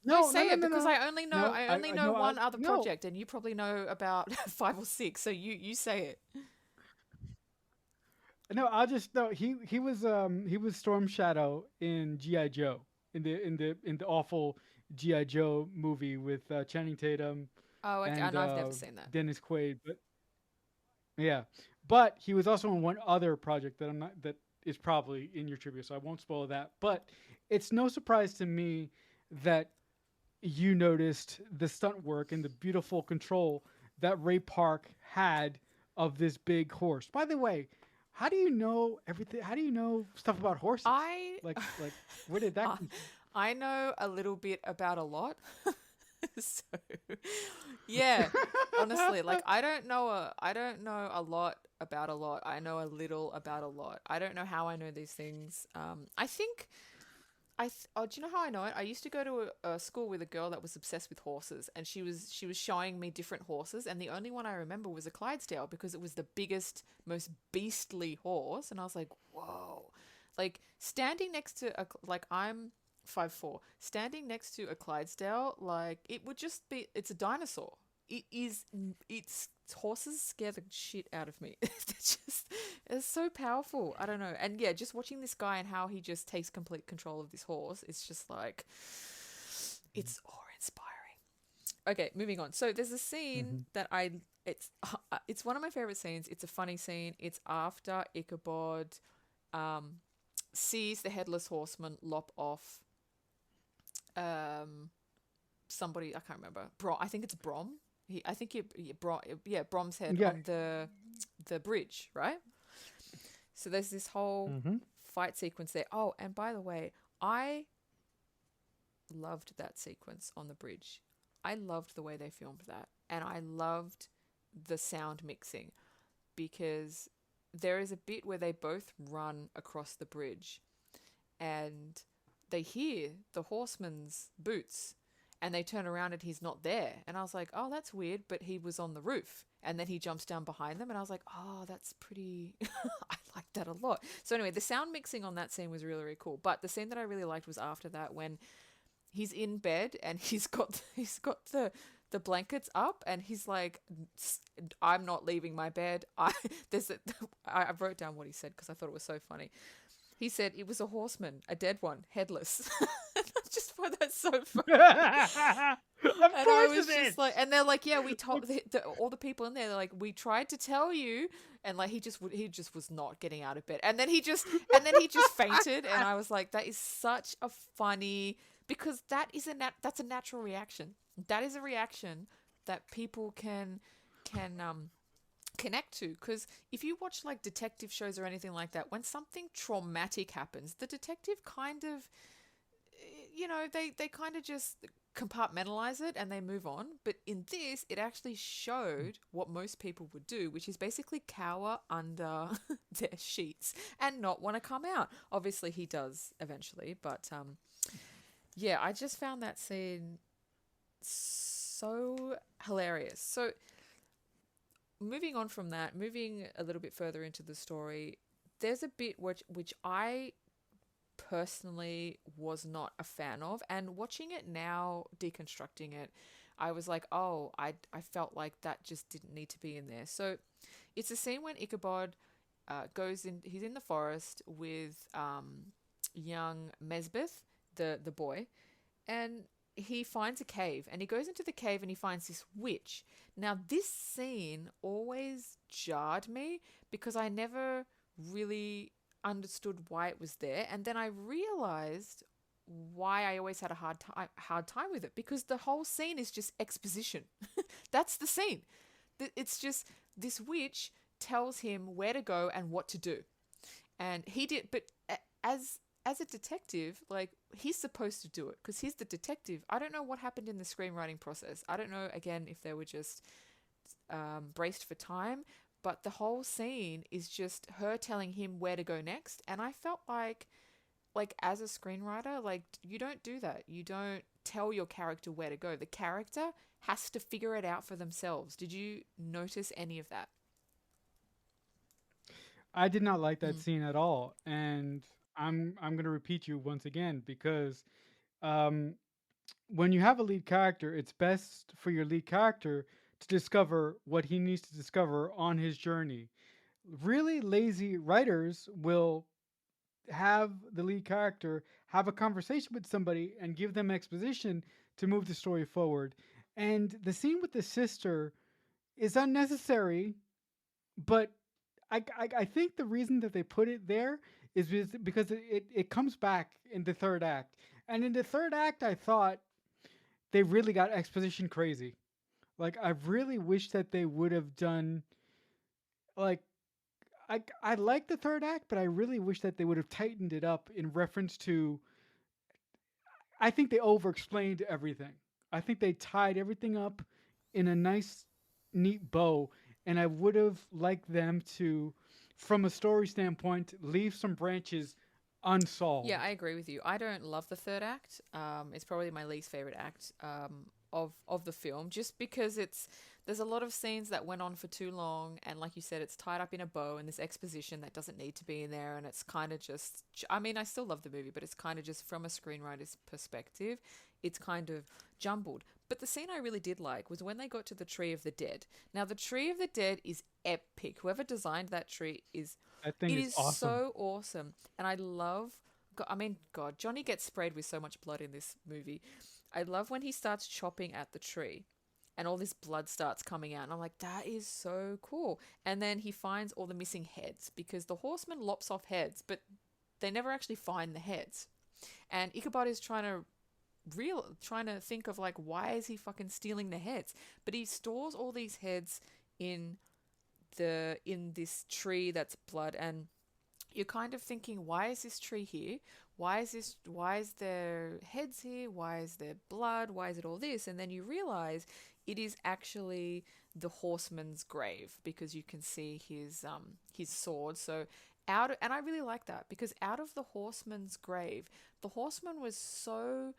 [SPEAKER 2] No,
[SPEAKER 1] no, no,
[SPEAKER 2] say
[SPEAKER 1] no,
[SPEAKER 2] it
[SPEAKER 1] no,
[SPEAKER 2] because
[SPEAKER 1] no,
[SPEAKER 2] I only
[SPEAKER 1] I
[SPEAKER 2] know
[SPEAKER 1] no,
[SPEAKER 2] one other
[SPEAKER 1] no.
[SPEAKER 2] project, and you probably know about 5 or 6. So you say it.
[SPEAKER 1] No, I'll just no. He was Storm Shadow in GI Joe in the awful GI Joe movie with Channing Tatum
[SPEAKER 2] Oh, okay.
[SPEAKER 1] and
[SPEAKER 2] And I've never seen that.
[SPEAKER 1] Dennis Quaid. But yeah, but he was also in one other project that I'm not that is probably in your trivia, so I won't spoil that. But it's no surprise to me that you noticed the stunt work and the beautiful control that Ray Park had of this big horse. By the way, how do you know everything? How do you know stuff about horses?
[SPEAKER 2] I
[SPEAKER 1] Like where did that
[SPEAKER 2] I
[SPEAKER 1] come from?
[SPEAKER 2] I know a little bit about a lot. So yeah, honestly, like I don't know a lot about a lot. I know a little about a lot. I don't know how I know these things. I think oh, do you know how I know it? I used to go to a school with a girl that was obsessed with horses, and she was showing me different horses, and the only one I remember was a Clydesdale because it was the biggest, most beastly horse, and I was like, whoa, like standing next to like I'm 5'4", standing next to a Clydesdale, like it would just be, it's a dinosaur. It's horses scare the shit out of me. It's so powerful. I don't know. And yeah, just watching this guy and how he just takes complete control of this horse, it's just like, it's awe-inspiring. Okay, moving on. So there's a scene
[SPEAKER 1] Mhm.
[SPEAKER 2] that it's one of my favorite scenes. It's a funny scene. It's after Ichabod um sees the headless horseman lop off um somebody, I can't remember. I think it's Brom. I think Brom's head
[SPEAKER 1] Yeah.
[SPEAKER 2] on the bridge, right? So there's this whole
[SPEAKER 1] Hmm.
[SPEAKER 2] fight sequence there. Oh, and by the way, I loved that sequence on the bridge. I loved the way they filmed that, and I loved the sound mixing because there is a bit where they both run across the bridge and they hear the horseman's boots and they turn around and he's not there. And I was like, oh, that's weird, but he was on the roof. And then he jumps down behind them and I was like, oh, that's pretty... I like that a lot. So anyway, the sound mixing on that scene was really, really cool. But the scene that I really liked was after that, when he's in bed and he's got the blankets up and he's like, I'm not leaving my bed. I wrote down what he said because I thought it was so funny. He said it was a horseman, a dead one, headless. I just find that so funny.
[SPEAKER 1] Of
[SPEAKER 2] And I
[SPEAKER 1] course
[SPEAKER 2] was
[SPEAKER 1] it is.
[SPEAKER 2] just like, and they're like, yeah, we told all the people in there. They're like, we tried to tell you, and like he just was not getting out of bed, and then he just fainted, and I was like, that is such a funny, because that's a natural reaction. That is a reaction that people can connect to, because if you watch like detective shows or anything like that, when something traumatic happens, the detective kind of, they kind of just compartmentalize it and they move on. But in this, it actually showed what most people would do, which is basically cower under their sheets and not want to come out. Obviously he does eventually, but yeah, I just found that scene so hilarious. So moving on from that, moving a little bit further into the story, there's a bit which I personally was not a fan of, and watching it now, deconstructing it, I was like, oh, I felt like that just didn't need to be in there. So it's a scene when Ichabod he's in the forest with young Mesbeth, the boy, and he finds a cave, and he goes into the cave and he finds this witch. Now, this scene always jarred me because I never really understood why it was there, and then I realized why I always had a hard time with it, because the whole scene is just exposition. That's the scene. It's just this witch tells him where to go and what to do, and he did. But as a detective, like, he's supposed to do it because he's the detective. I don't know what happened in the screenwriting process. I don't know, again, if they were just braced for time, but the whole scene is just her telling him where to go next. And I felt like as a screenwriter, like, you don't do that. You don't tell your character where to go. The character has to figure it out for themselves. Did you notice any of that?
[SPEAKER 1] I did not like that
[SPEAKER 2] Mm.
[SPEAKER 1] scene at all, and I'm gonna repeat you once again because um, when you have a lead character, it's best for your lead character to discover what he needs to discover on his journey. Really lazy writers will have the lead character have a conversation with somebody and give them exposition to move the story forward. And the scene with the sister is unnecessary, but I think the reason that they put it there is because it comes back in the third act. And in the third act, I thought they really got exposition crazy. Like, I really wish that they would have done, like, I like the third act, but I really wish that they would have tightened it up in reference to. I think they over explained everything. I think they tied everything up in a nice, neat bow, and I would have liked them to, from a story standpoint, leave some branches
[SPEAKER 2] Yeah, I
[SPEAKER 1] unsolved.
[SPEAKER 2] agree with you. I don't love the third act. It's probably my least favorite act of the film, just because there's a lot of scenes that went on for too long, and like you said, it's tied up in a bow and this exposition that doesn't need to be in there, and it's kind of just. I mean, I still love the movie, but it's kind of just from a screenwriter's perspective, it's kind of jumbled. But the scene I really did like was when they got to the Tree of the Dead. Now, the Tree of the Dead is epic. Whoever designed that tree is
[SPEAKER 1] That thing
[SPEAKER 2] it
[SPEAKER 1] is
[SPEAKER 2] is
[SPEAKER 1] awesome.
[SPEAKER 2] so awesome. And I love, I mean, God, Johnny gets sprayed with so much blood in this movie. I love when he starts chopping at the tree and all this blood starts coming out. And I'm like, that is so cool. And then he finds all the missing heads because the horseman lops off heads, but they never actually find the heads. And Ichabod is trying to think of, like, why is he fucking stealing the heads? But he stores all these heads in this tree that's blood, and you're kind of thinking, why is this tree here? Why is there heads here? Why is there blood? Why is it all this? And then you realize it is actually the horseman's grave, because you can see his sword. So and I really like that, because out of the horseman's grave, the horseman was so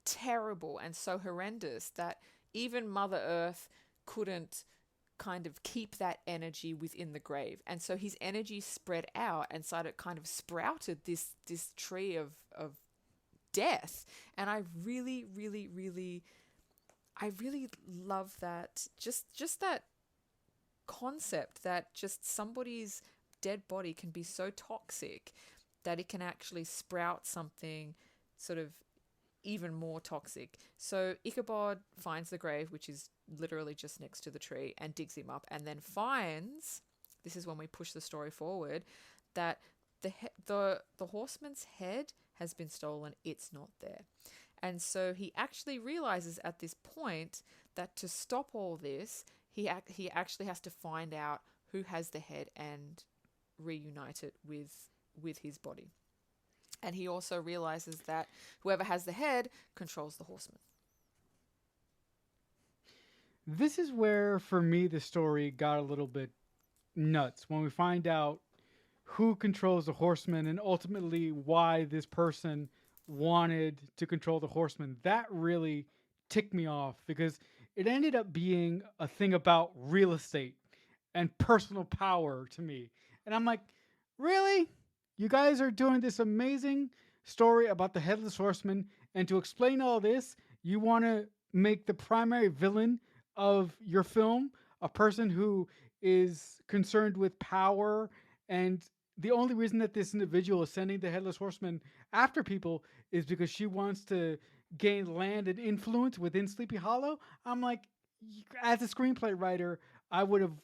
[SPEAKER 2] terrible and so horrendous that even Mother Earth couldn't kind of keep that energy within the grave. And so his energy spread out, and so it kind of sprouted this tree of death. And I really, really, really, I really love that, just that concept that just somebody's dead body can be so toxic that it can actually sprout something sort of even more toxic. So Ichabod finds the grave, which is literally just next to the tree, and digs him up, and then finds, this is when we push the story forward, that the horseman's head has been stolen. It's not there. And so he actually realizes at this point that to stop all this, he actually has to find out who has the head and reunite it with his body. And he also realizes that whoever has the head controls the horseman.
[SPEAKER 1] This is where, for me, the story got a little bit nuts when we find out who controls the horseman and ultimately why this person wanted to control the horseman. That really ticked me off because it ended up being a thing about real estate and personal power to me. And I'm like, really? You guys are doing this amazing story about the Headless Horseman, and to explain all this, you want to make the primary villain of your film a person who is concerned with power, and the only reason that this individual is sending the Headless Horseman after people is because she wants to gain land and influence within Sleepy Hollow. I'm like, as a screenplay writer, I would have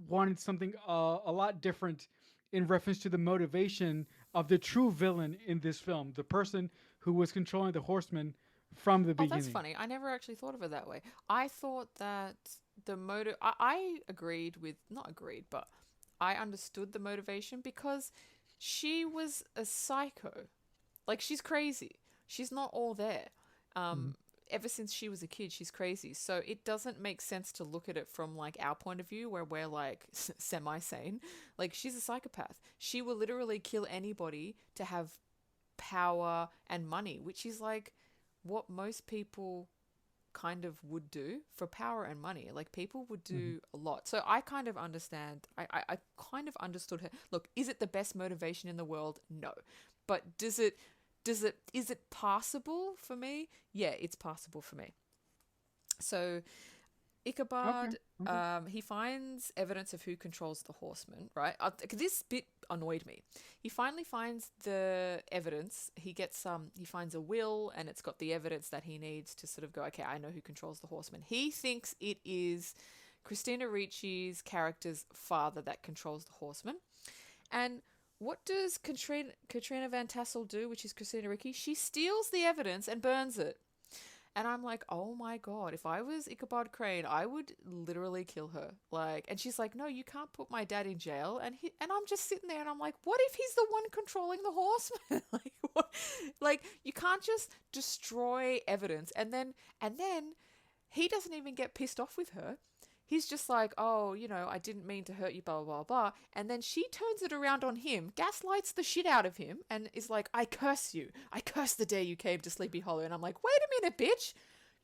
[SPEAKER 1] wanted something a lot different in reference to the motivation of the true villain in this film, the person who was controlling the horseman from the
[SPEAKER 2] Oh, that's
[SPEAKER 1] beginning.
[SPEAKER 2] funny. I never actually thought of it that way. I thought that the motive. I agreed with, not agreed, but I understood the motivation because she was a psycho. Like, she's crazy. She's not all there.
[SPEAKER 1] Mhm.
[SPEAKER 2] Um, Ever since she was a kid, she's crazy. So it doesn't make sense to look at it from like our point of view, where we're like semi sane. Like, she's a psychopath. She will literally kill anybody to have power and money, which is like what most people kind of would do for power and money. Like, people would
[SPEAKER 1] Mhm.
[SPEAKER 2] do a lot. So I kind of understand. I kind of understood her. Look, is it the best motivation in the world? No. But is it passable for me? Yeah, it's passable for me. So
[SPEAKER 1] Okay.
[SPEAKER 2] Ichabod,
[SPEAKER 1] Okay.
[SPEAKER 2] he finds evidence of who controls the horseman, right? This bit annoyed me. He finally finds the evidence. He finds a will, and it's got the evidence that he needs to sort of go, okay, I know who controls the horseman. He thinks it is Christina Ricci's character's father that controls the horseman. And what does Katrina Van Tassel do, which is Christina Ricci? She steals the evidence and burns it. And I'm like, oh my God, if I was Ichabod Crane, I would literally kill her. Like, and she's like, no, you can't put my dad in jail. And I'm just sitting there and I'm like, what if he's the one controlling the horseman? Like, what? Like, you can't just destroy evidence. And then he doesn't even get pissed off with her. He's just like, oh, I didn't mean to hurt you, blah, blah, blah. And then she turns it around on him, gaslights the shit out of him, and is like, I curse you. I curse the day you came to Sleepy Hollow. And I'm like, wait a minute, bitch.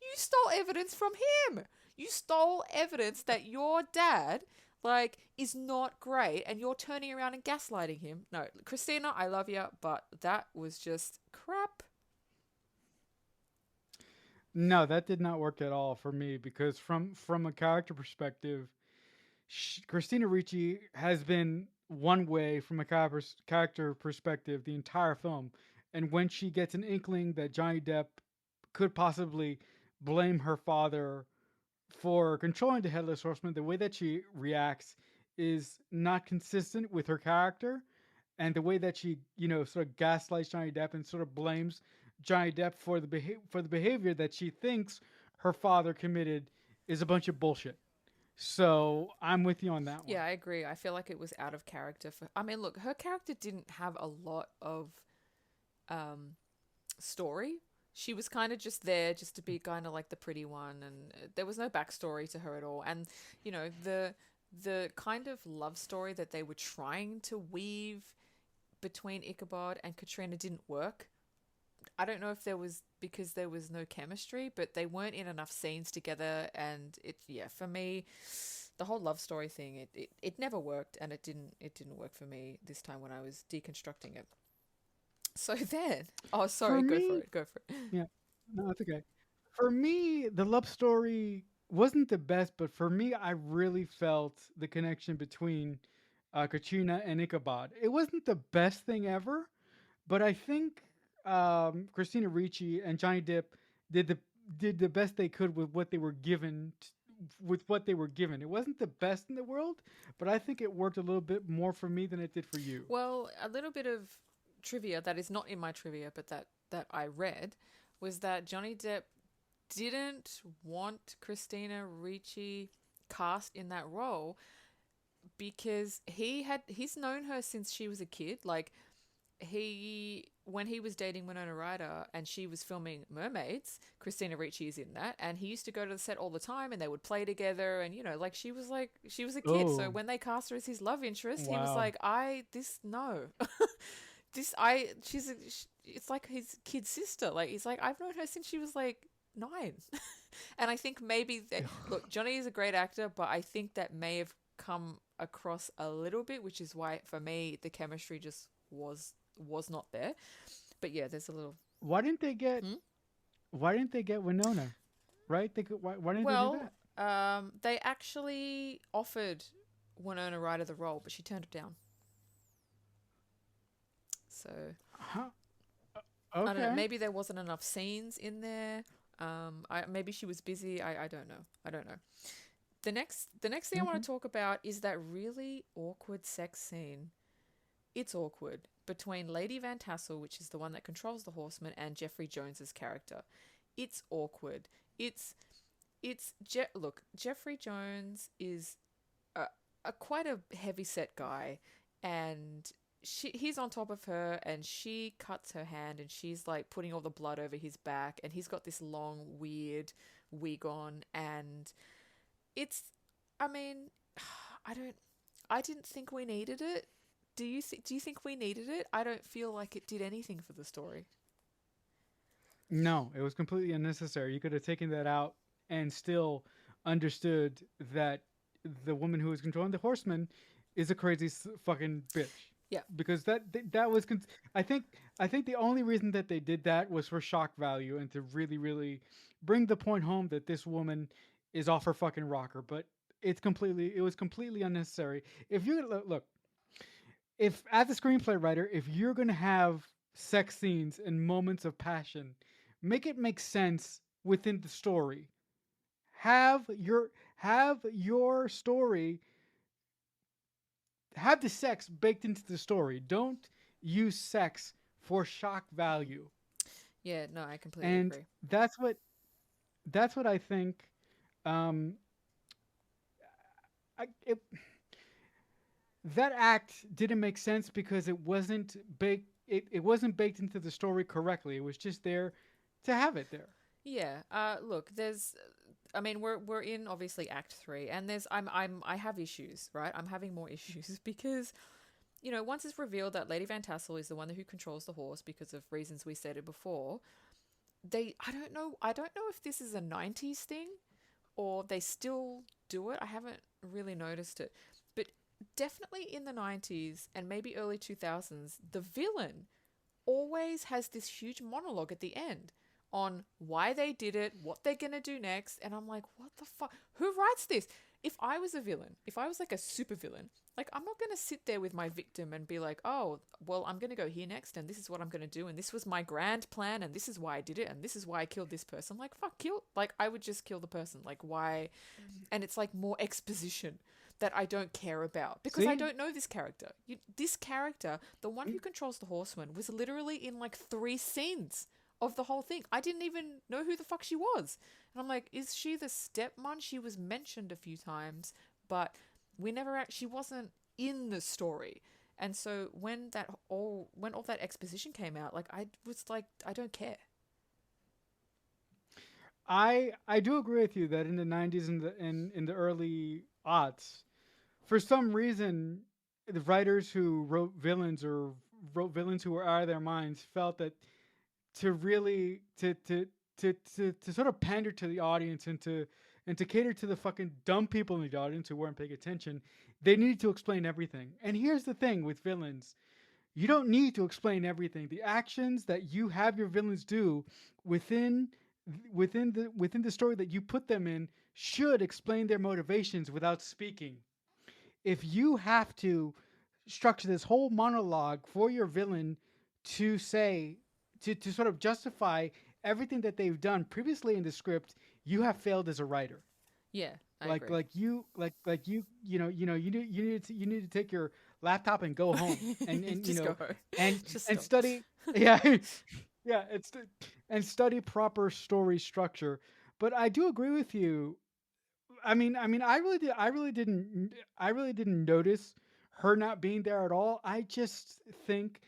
[SPEAKER 2] You stole evidence from him. You stole evidence that your dad, like, is not great, and you're turning around and gaslighting him. No, Christina, I love you, but that was just crap.
[SPEAKER 1] No, that did not work at all for me because from a character perspective, Christina Ricci has been one way from a character perspective the entire film, and when she gets an inkling that Johnny Depp could possibly blame her father for controlling the Headless Horseman, the way that she reacts is not consistent with her character, and the way that she, sort of gaslights Johnny Depp and sort of blames Johnny Depp for the behavior that she thinks her father committed is a bunch of bullshit. So I'm with you on that one.
[SPEAKER 2] Yeah, I agree. I feel like it was out of character for. I mean, look, her character didn't have a lot of um, story. She was kind of just there just to be kind of like the pretty one, and there was no backstory to her at all. And the kind of love story that they were trying to weave between Ichabod and Katrina didn't work. I don't know if there was because there was no chemistry, but they weren't in enough scenes together, and it yeah for me, the whole love story thing it never worked, and it didn't work for me this time when I was deconstructing it. So then, oh
[SPEAKER 1] For
[SPEAKER 2] sorry, go for
[SPEAKER 1] me,
[SPEAKER 2] it, go for it.
[SPEAKER 1] yeah, no, it's okay. For me, the love story wasn't the best, but for me, I really felt the connection between Katrina and Ichabod. It wasn't the best thing ever, but I think Christina Ricci and Johnny Depp did the did the best they could with what they were given. With what they were given, it wasn't the best in the world, but I think it worked a little bit more for me than it did for you.
[SPEAKER 2] Well, a little bit of trivia that is not in my trivia, but that I read was that Johnny Depp didn't want Christina Ricci cast in that role because he's known her since she was a kid. Like he when he was dating Winona Ryder and she was filming Mermaids, Christina Ricci is in that, and he used to go to the set all the time and they would play together, and like she was a kid. So
[SPEAKER 1] Oh,
[SPEAKER 2] when they cast her as his love interest, he was
[SPEAKER 1] wow.
[SPEAKER 2] like, I this no. This I she's a, sh it's like his kid sister. Like he's like I've known her since she was like 9. And I think maybe that look, Johnny is a great actor, but I think that may have come across a little bit, which is why for me the chemistry just was not there. But yeah, there's a little.
[SPEAKER 1] Why didn't they get
[SPEAKER 2] Hmm?
[SPEAKER 1] Why didn't they get Winona? Right? They could. Why didn't they do
[SPEAKER 2] Well,
[SPEAKER 1] that?
[SPEAKER 2] they actually offered Winona Ryder the role, but she turned it down. So
[SPEAKER 1] Huh?
[SPEAKER 2] I don't know.
[SPEAKER 1] Okay.
[SPEAKER 2] Maybe there wasn't enough scenes in there. Maybe she was busy. I don't know. I don't know. The next thing I want
[SPEAKER 1] Hmm.
[SPEAKER 2] to talk about is that really awkward sex scene. It's awkward between Lady Van Tassel, which is the one that controls the horseman, and Jeffrey Jones's character. It's awkward. Look. Jeffrey Jones is a, a quite a heavy set guy, and he's on top of her, and she cuts her hand, and she's like putting all the blood over his back, and he's got this long weird wig on, and it's I mean, I don't I didn't think we needed it. Do you think we needed it? I don't feel like it did anything for the story.
[SPEAKER 1] No, it was completely unnecessary. You could have taken that out and still understood that the woman who was controlling the horseman is a crazy fucking bitch.
[SPEAKER 2] Yeah.
[SPEAKER 1] Because that was I think the only reason that they did that was for shock value and to really bring the point home that this woman is off her fucking rocker. But it was completely unnecessary. If you look, if as a screenplay writer, if you're gonna have sex scenes and moments of passion, make it make sense within the story. Have your story, have the sex baked into the story. Don't use sex for shock value.
[SPEAKER 2] Yeah, no, I completely
[SPEAKER 1] And
[SPEAKER 2] agree.
[SPEAKER 1] that's what I think. Um, it, that act didn't make sense because it wasn't baked into the story correctly. It was just there to have it there.
[SPEAKER 2] Yeah. Look, I mean, we're in obviously Act 3, and I have issues, right? I'm having more issues because once it's revealed that Lady Van Tassel is the one who controls the horse because of reasons we stated before, I don't know if this is a 90s thing or they still do it. I haven't really noticed it. But definitely in the 90s and maybe early 2000s, the villain always has this huge monologue at the end on why they did it, what they're going to do next. And I'm like, what the fuck? Who writes this? If I was a villain, if I was like a super villain, like I'm not going to sit there with my victim and be like, oh, well, I'm going to go here next and this is what I'm going to do. And this was my grand plan and this is why I did it. And this is why I killed this person. Like, fuck, like I would just kill the person. Like, why? And it's like more exposition that I don't care about because I
[SPEAKER 1] See,
[SPEAKER 2] don't know this character. This character, the one who controls the horseman, was literally in like 3 scenes of the whole thing. I didn't even know who the fuck she was. And I'm like, is she the stepmom? She was mentioned a few times, but we never she wasn't in the story. And so when all that exposition came out, like I was like, I don't care.
[SPEAKER 1] I do agree with you that in the 90s and in the early aughts, for some reason, the writers who wrote villains who were out of their minds felt that to really to sort of pander to the audience and to cater to the fucking dumb people in the audience who weren't paying attention, they needed to explain everything. And here's the thing with villains: you don't need to explain everything. The actions that you have your villains do within within the story that you put them in should explain their motivations without speaking. If you have to structure this whole monologue for your villain to say to sort of justify everything that they've done previously in the script, you have failed as a writer.
[SPEAKER 2] Yeah, I agree.
[SPEAKER 1] You need to take your laptop and go home and
[SPEAKER 2] Just go home.
[SPEAKER 1] and
[SPEAKER 2] Just
[SPEAKER 1] and
[SPEAKER 2] stop.
[SPEAKER 1] study. Yeah. Yeah, and study proper story structure. But I do agree with you. I really didn't notice her not being there at all. I just think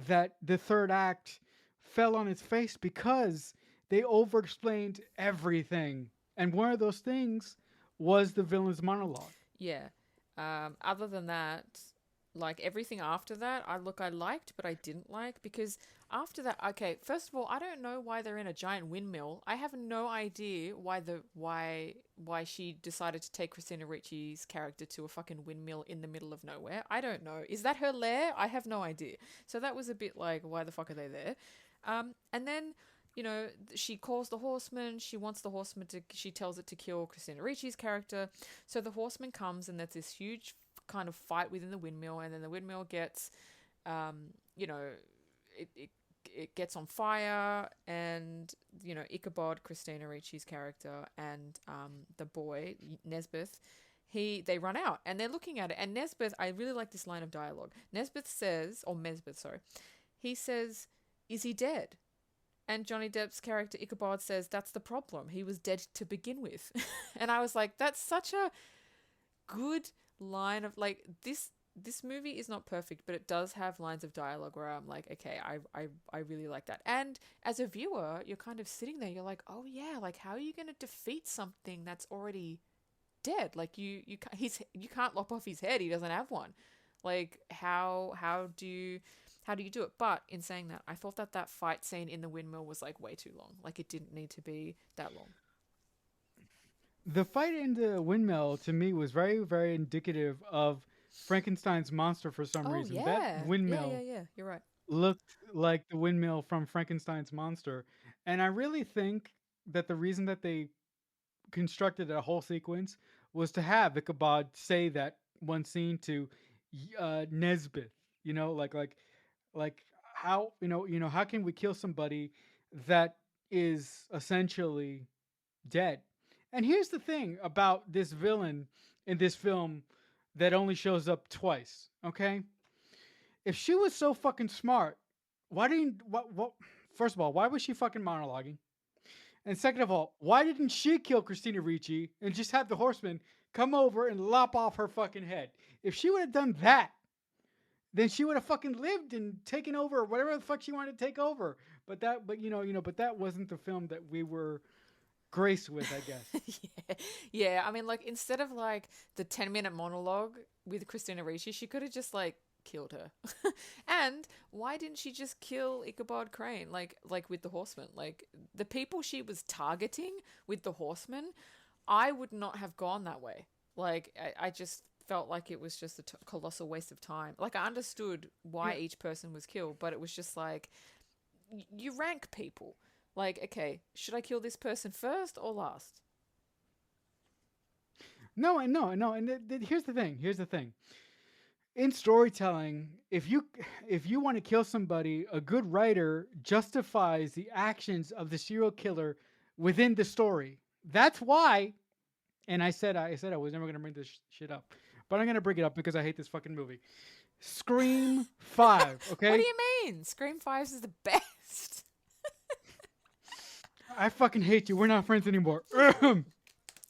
[SPEAKER 1] that the third act fell on its face because they over explained everything. And one of those things was the villain's monologue.
[SPEAKER 2] Yeah. Other than that, like everything after that, I liked, but I didn't like because after that, okay, first of all, I don't know why they're in a giant windmill. I have no idea why she decided to take Christina Ricci's character to a fucking windmill in the middle of nowhere. I don't know. Is that her lair? I have no idea. So that was a bit like, why the fuck are they there? And then she calls the horseman. She wants the horseman to. She tells it to kill Christina Ricci's character. So the horseman comes, and there's this huge kind of fight within the windmill, and then the windmill gets, you know, it gets on fire, and Ichabod, Christina Ricci's character, and the boy Nesbeth, they run out, and they're looking at it, and Nesbeth, I really like this line of dialogue. Nesbeth says, or Mesbeth, sorry, he says, "Is he dead?" And Johnny Depp's character Ichabod says, "That's the problem. He was dead to begin with." And I was like, that's such a good line of like this movie is not perfect, but it does have lines of dialogue where I'm like, okay, I really like that. And as a viewer, you're kind of sitting there, you're like, oh yeah, like how are you going to defeat something that's already dead? Like you can't lop off his head. He doesn't have one. Like how do you do it? But in saying that, I thought that fight scene in the windmill was like way too long. Like it didn't need to be that long.
[SPEAKER 1] The fight in the windmill to me was very, very indicative of Frankenstein's monster for some
[SPEAKER 2] Oh
[SPEAKER 1] reason. That
[SPEAKER 2] yeah,
[SPEAKER 1] windmill
[SPEAKER 2] yeah. You're right.
[SPEAKER 1] looked like the windmill from Frankenstein's monster. And I really think that the reason that they constructed a whole sequence was to have Ichabod say that one scene to Nesbeth, like how how can we kill somebody that is essentially dead? And here's the thing about this villain in this film that only shows up twice. Okay, if she was so fucking smart, why didn't what? First of all, why was she fucking monologuing? And second of all, why didn't she kill Christina Ricci and just have the horseman come over and lop off her fucking head? If she would have done that, then she would have fucking lived and taken over whatever the fuck she wanted to take over. But that wasn't the film that we were graced with, I guess.
[SPEAKER 2] Yeah. I mean, like instead of like the 10-minute monologue with Christina Ricci, she could have just like killed her. And why didn't she just kill Ichabod Crane like with the horseman? Like the people she was targeting with the horseman, I would not have gone that way. Like I just felt like it was just a colossal waste of time. Like I understood why
[SPEAKER 1] Yeah.
[SPEAKER 2] each person was killed, but it was just like you rank people. Like, okay, should I kill this person first or last?
[SPEAKER 1] No. And here's the thing. Here's the thing. In storytelling, if you want to kill somebody, a good writer justifies the actions of the serial killer within the story. That's why. And I said I was never gonna bring this shit up, but I'm gonna bring it up because I hate this fucking movie. Scream 5.
[SPEAKER 2] What do
[SPEAKER 1] Okay.
[SPEAKER 2] you mean? Scream 5 is the best.
[SPEAKER 1] I fucking hate you. We're not friends anymore.
[SPEAKER 2] I'm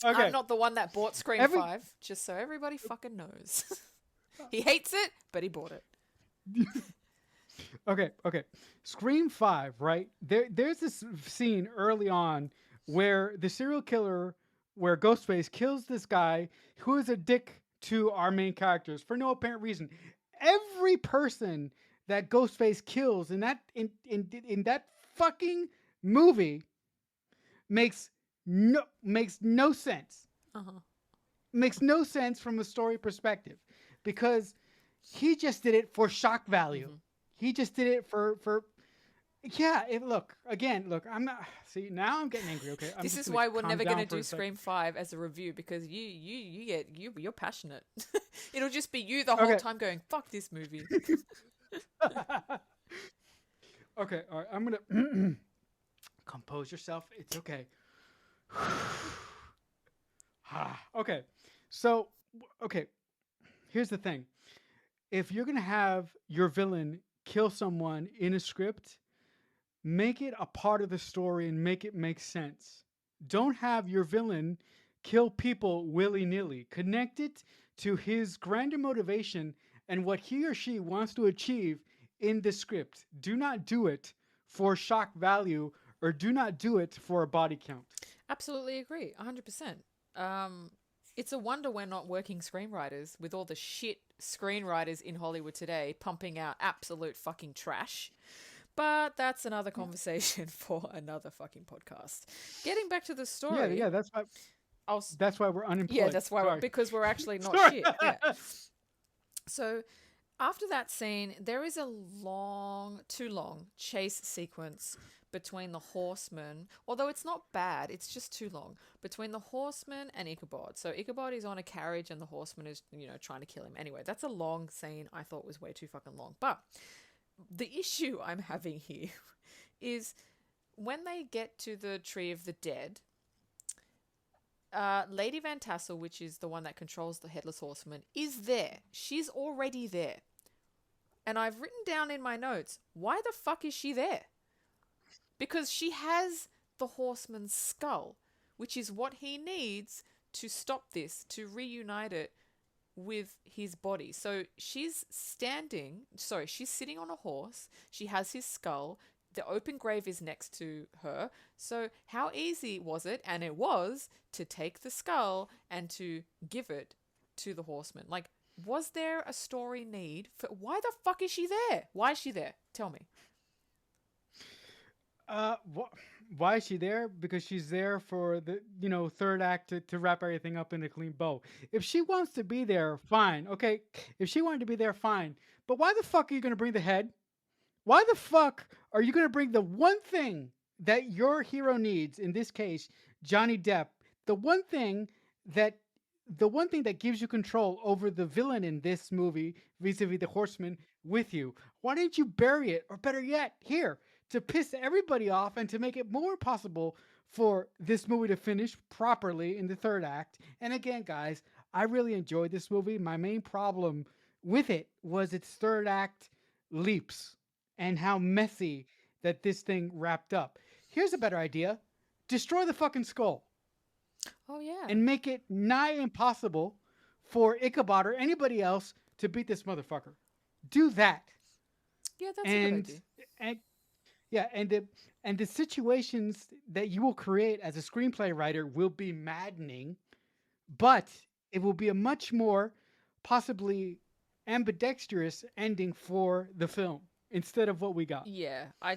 [SPEAKER 1] Okay.
[SPEAKER 2] not the one that bought Scream
[SPEAKER 1] Every
[SPEAKER 2] 5, just so everybody fucking knows. He hates it, but he bought it.
[SPEAKER 1] okay. Scream 5, right? There's this scene early on where the serial killer where Ghostface kills this guy who is a dick to our main characters for no apparent reason. Every person that Ghostface kills in that fucking movie makes no sense.
[SPEAKER 2] Uh-huh.
[SPEAKER 1] Makes no sense from a story perspective because he just did it for shock value.
[SPEAKER 2] Mm-hmm.
[SPEAKER 1] He just did it for yeah. Look again. Look, I'm not. See now I'm getting angry. Okay, I'm
[SPEAKER 2] This
[SPEAKER 1] just
[SPEAKER 2] is
[SPEAKER 1] gonna
[SPEAKER 2] why we're
[SPEAKER 1] calm
[SPEAKER 2] never going to
[SPEAKER 1] down for
[SPEAKER 2] do
[SPEAKER 1] a sec.
[SPEAKER 2] Scream 5 as a review, because you're passionate. It'll just be you the whole
[SPEAKER 1] Okay.
[SPEAKER 2] time going, fuck this movie.
[SPEAKER 1] Okay. All right. I'm gonna compose yourself. It's okay. Okay. So okay. Here's the thing. If you're gonna have your villain kill someone in a script, make it a part of the story and make it make sense. Don't have your villain kill people willy nilly. Connect it to his grander motivation and what he or she wants to achieve in the script. Do not do it for shock value or do not do it for a body count.
[SPEAKER 2] Absolutely agree, 100%. It's a wonder we're not working screenwriters with all the shit screenwriters in Hollywood today pumping out absolute fucking trash. But that's another conversation for another fucking podcast. Getting back to the
[SPEAKER 1] Yeah,
[SPEAKER 2] story,
[SPEAKER 1] yeah, that's why
[SPEAKER 2] I'll. s-
[SPEAKER 1] that's why we're
[SPEAKER 2] Yeah,
[SPEAKER 1] unemployed.
[SPEAKER 2] that's why
[SPEAKER 1] Sorry.
[SPEAKER 2] because we're actually not
[SPEAKER 1] Sorry.
[SPEAKER 2] shit. Yeah. So after that scene, there is a too long chase sequence between the horseman, although it's not bad, it's just too long, between the horseman and Ichabod. So Ichabod is on a carriage and the horseman is, trying to kill him. Anyway, that's a long scene. I thought was way too fucking long. But the issue I'm having here is when they get to the Tree of the Dead, Lady Van Tassel, which is the one that controls the Headless Horseman, is there. She's already there. And I've written down in my notes, why the fuck is she there? Because she has the horseman's skull, which is what he needs to stop this, to reunite it with his body. So she's sitting on a horse. She has his skull. The open grave is next to her. So how easy was it? And it was to take the skull and to give it to the horseman. Like, was there a story need for why the fuck is she there? Why is she there? Tell me.
[SPEAKER 1] Why is she there? Because she's there for the third act to wrap everything up in a clean bow. If she wants to be there, fine. Okay, if she wanted to be there, fine. But why the fuck are you gonna bring the head? Why the fuck are you gonna bring the one thing that your hero needs? In this case, Johnny Depp. The one thing that the one thing that gives you control over the villain in this movie, vis-a-vis the horseman, with you. Why didn't you bury it? Or better yet, here, to piss everybody off and to make it more possible for this movie to finish properly in the third act. And again, guys, I really enjoyed this movie. My main problem with it was its third act leaps and how messy that this thing wrapped up. Here's a better idea. Destroy the fucking skull
[SPEAKER 2] Oh yeah.
[SPEAKER 1] and make it nigh impossible for Ichabod or anybody else to beat this motherfucker. Do that.
[SPEAKER 2] Yeah, that's a good
[SPEAKER 1] And
[SPEAKER 2] idea.
[SPEAKER 1] and yeah, and the situations that you will create as a screenplay writer will be maddening, but it will be a much more possibly ambidextrous ending for the film instead of what we got.
[SPEAKER 2] Yeah, I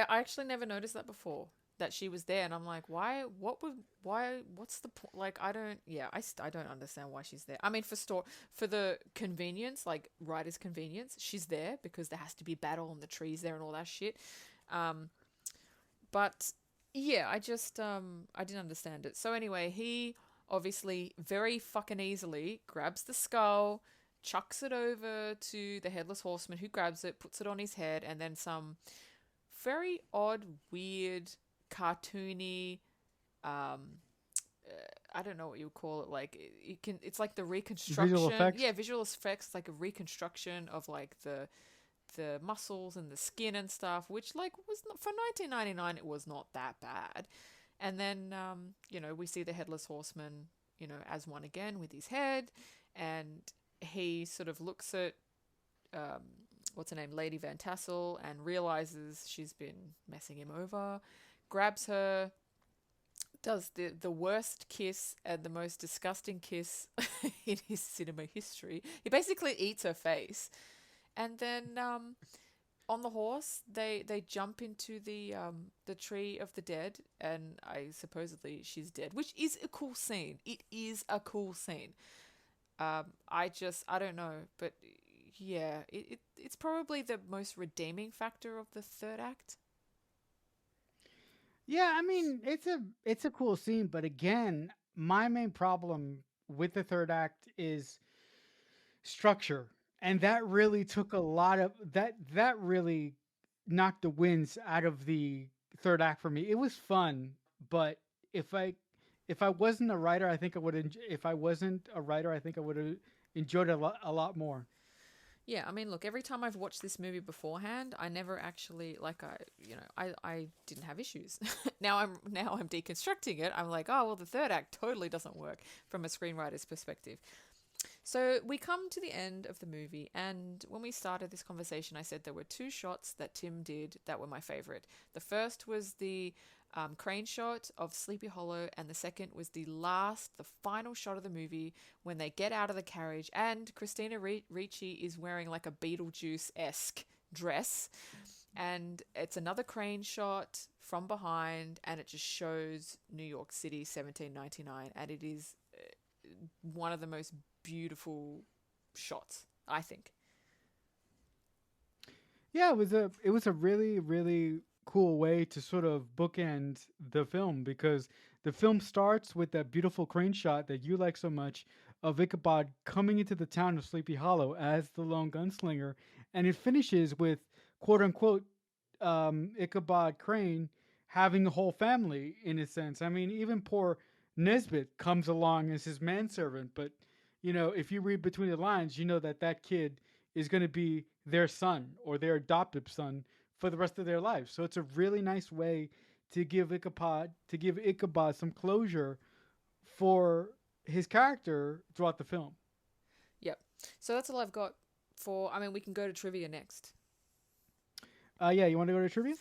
[SPEAKER 2] actually never noticed that before, that she was there, and I'm like, what's the point? Like, I don't understand why she's there. I mean, for the convenience, like writer's convenience, she's there because there has to be battle and the trees there and all that shit. Um, but yeah, I didn't understand it. So anyway, he obviously very fucking easily grabs the skull, chucks it over to the Headless Horseman, who grabs it, puts it on his head, and then some very odd, weird, cartoony, I don't know what you would call it. Like it's like the reconstruction.
[SPEAKER 1] Visual effects.
[SPEAKER 2] Yeah, visual effects, like a reconstruction of like the the muscles and the skin and stuff, which like was not, for 1999 it was not that bad. And then we see the Headless Horseman, as one again with his head, and he sort of looks at um, what's her name, Lady Van Tassel, and realizes she's been messing him over, grabs her, does the worst kiss and the most disgusting kiss in his cinema history. He basically eats her face, and then on the horse they jump into the tree of the dead, and I supposedly she's dead, which is a cool scene. It is a cool scene. I don't know, but yeah, it's probably the most redeeming factor of the third act.
[SPEAKER 1] Yeah, I mean, it's a cool scene, but again, my main problem with the third act is structure. And that really took a lot of that really knocked the winds out of the third act for me. It was fun, but if I if I wasn't a writer, I think I would if I wasn't a writer, I think I would have enjoyed it a lot more.
[SPEAKER 2] Yeah, I mean, look, every time I've watched this movie beforehand, I never actually like I didn't have issues. Now I'm deconstructing it. I'm like, oh well, the third act totally doesn't work from a screenwriter's perspective. So we come to the end of the movie, and when we started this conversation, I said there were two shots that Tim did that were my favorite. The first was the crane shot of Sleepy Hollow, and the second was the final shot of the movie when they get out of the carriage, and Christina Ricci is wearing like a Beetlejuice-esque dress, and it's another crane shot from behind, and it just shows New York City, 1799, and it is one of the most beautiful shots, I think.
[SPEAKER 1] Yeah, it was a really really cool way to sort of bookend the film because the film starts with that beautiful crane shot that you like so much of Ichabod coming into the town of Sleepy Hollow as the lone gunslinger, and it finishes with quote unquote Ichabod Crane having a whole family in a sense. I mean, even poor Nesbit comes along as his manservant, but if you read between the lines, you know that that kid is going to be their son or their adoptive son for the rest of their life. So it's a really nice way to give Ichabod some closure for his character throughout the film.
[SPEAKER 2] Yep. So that's all I've got for. I mean, we can go to trivia next.
[SPEAKER 1] Yeah, you want to go to trivia?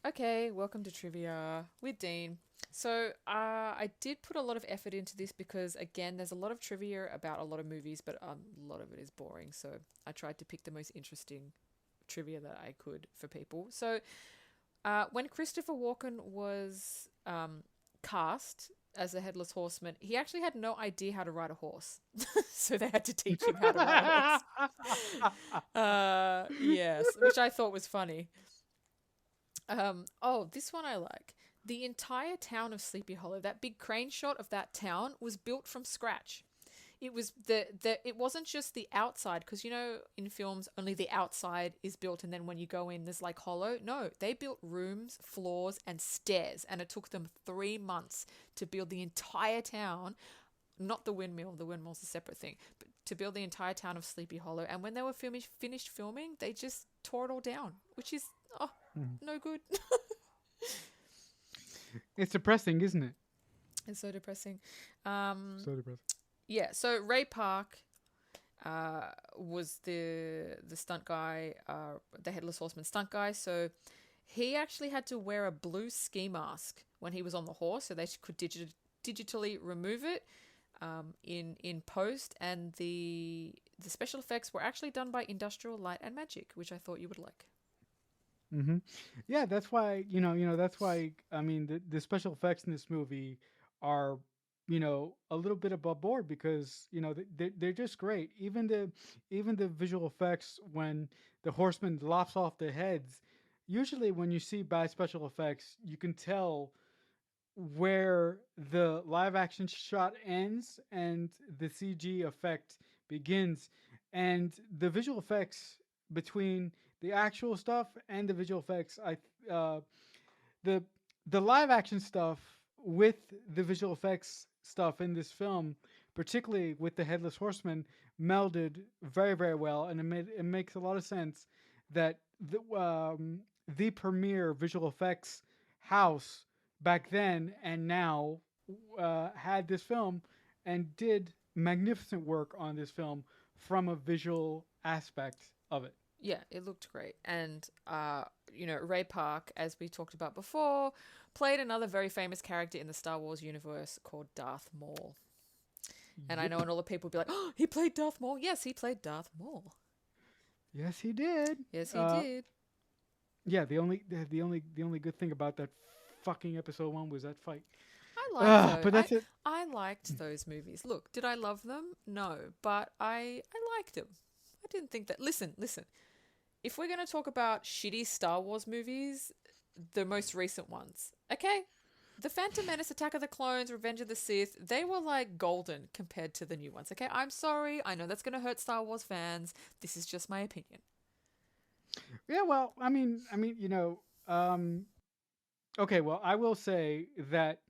[SPEAKER 2] Okay, welcome to trivia with Dean. So I did put a lot of effort into this because, again, there's a lot of trivia about a lot of movies, but a lot of it is boring. So I tried to pick the most interesting trivia that I could for people. So when Christopher Walken was cast as a Headless Horseman, he actually had no idea how to ride a horse. So they had to teach him how to ride a horse. Yes, which I thought was funny. This one I like. The entire town of Sleepy Hollow, that big crane shot of that town was built from scratch. It was it wasn't just the outside, because in films only the outside is built and then when you go in there's like hollow. No, they built rooms, floors and stairs, and it took them 3 months to build the entire town. Not the windmill. The windmill's a separate thing. But to build the entire town of Sleepy Hollow. And when they were finished filming, they just tore it all down, which is no good.
[SPEAKER 1] It's depressing, isn't it?
[SPEAKER 2] It's so depressing.
[SPEAKER 1] So depressing.
[SPEAKER 2] Yeah, so Ray Park was the stunt guy, the Headless Horseman stunt guy. So he actually had to wear a blue ski mask when he was on the horse, so they could digitally remove it in post. And the special effects were actually done by Industrial Light and Magic, which I thought you would like.
[SPEAKER 1] Mm-hmm. Yeah, that's why that's why I mean the special effects in this movie are a little bit above board because they're just great. Even the visual effects when the horseman lops off their heads. Usually, when you see bad special effects, you can tell where the live action shot ends and the CG effect begins, and the visual effects between the actual stuff and the visual effects, uh, the the live action stuff with the visual effects stuff in this film, particularly with the Headless Horseman, melded very very well, and it makes a lot of sense that the premier visual effects house back then and now had this film and did magnificent work on this film from a visual aspect of it.
[SPEAKER 2] Yeah, it looked great. And, Ray Park, as we talked about before, played another very famous character in the Star Wars universe called Darth Maul. And I know,
[SPEAKER 1] Yep.
[SPEAKER 2] and all the people will be like, oh, he played Darth Maul. Yes, he played Darth Maul.
[SPEAKER 1] Yes, he did.
[SPEAKER 2] Yes, he did.
[SPEAKER 1] Yeah, the only good thing about that fucking episode 1 was that fight.
[SPEAKER 2] I liked those.
[SPEAKER 1] But that's it.
[SPEAKER 2] I liked those movies. Look, did I love them? No, but I liked them. I didn't think that. Listen. If we're going to talk about shitty Star Wars movies, the most recent ones, okay? The Phantom Menace, Attack of the Clones, Revenge of the Sith, they were like golden compared to the new ones, okay? I'm sorry. I know that's going to hurt Star Wars fans. This is just my opinion.
[SPEAKER 1] Yeah, well, okay, well, I will say that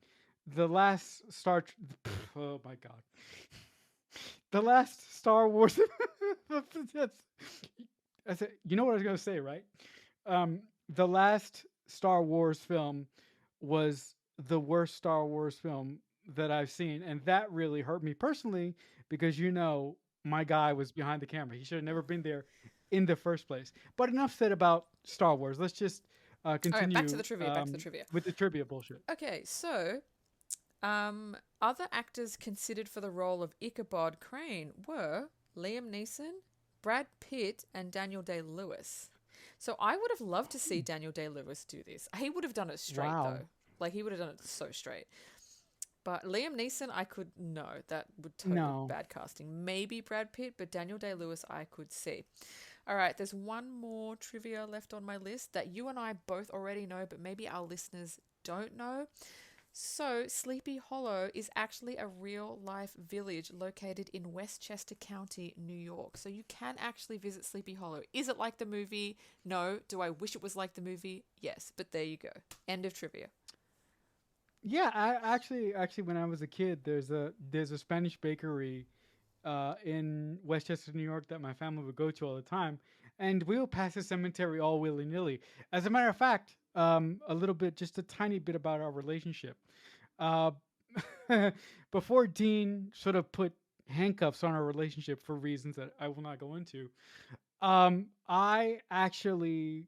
[SPEAKER 1] the last Star oh my god. The last Star Wars that's, you know what I was going to say, right? The last Star Wars film was the worst Star Wars film that I've seen, and that really hurt me personally because my guy was behind the camera. He should have never been there in the first place. But enough said about Star Wars. Let's just
[SPEAKER 2] All right, back to
[SPEAKER 1] continue
[SPEAKER 2] the trivia. Back to the trivia.
[SPEAKER 1] with the trivia bullshit.
[SPEAKER 2] Okay, so other actors considered for the role of Ichabod Crane were Liam Neeson, Brad Pitt, and Daniel Day-Lewis. So I would have loved to see Daniel Day-Lewis do this. He would have done it straight,
[SPEAKER 1] Wow.
[SPEAKER 2] though. Like, he would have done it so straight. But Liam Neeson, I could... No, that would totally
[SPEAKER 1] No.
[SPEAKER 2] be bad casting. Maybe Brad Pitt, but Daniel Day-Lewis I could see. All right, there's one more trivia left on my list that you and I both already know, but maybe our listeners don't know. So, Sleepy Hollow is actually a real-life village located in Westchester County, New York. So you can actually visit Sleepy Hollow. Is it like the movie? No. Do I wish it was like the movie? Yes. But there you go. End of trivia.
[SPEAKER 1] Yeah, I actually when I was a kid, there's a Spanish bakery in Westchester, New York, that my family would go to all the time, and we would pass the cemetery all willy nilly. As a matter of fact, a little bit, just a tiny bit about our relationship. Uh, Before Dean sort of put handcuffs on our relationship for reasons that I will not go into, I actually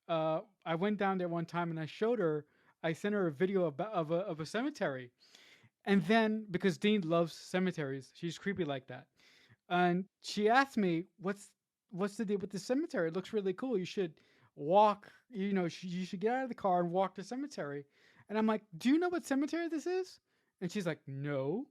[SPEAKER 1] I went down there one time and I sent her a video of a cemetery. And then, because Dean loves cemeteries, she's creepy like that. And she asked me, "What's the deal with the cemetery? It looks really cool. You should walk. You should get out of the car and walk the cemetery." And I'm like, "Do you know what cemetery this is?" And she's like, "No."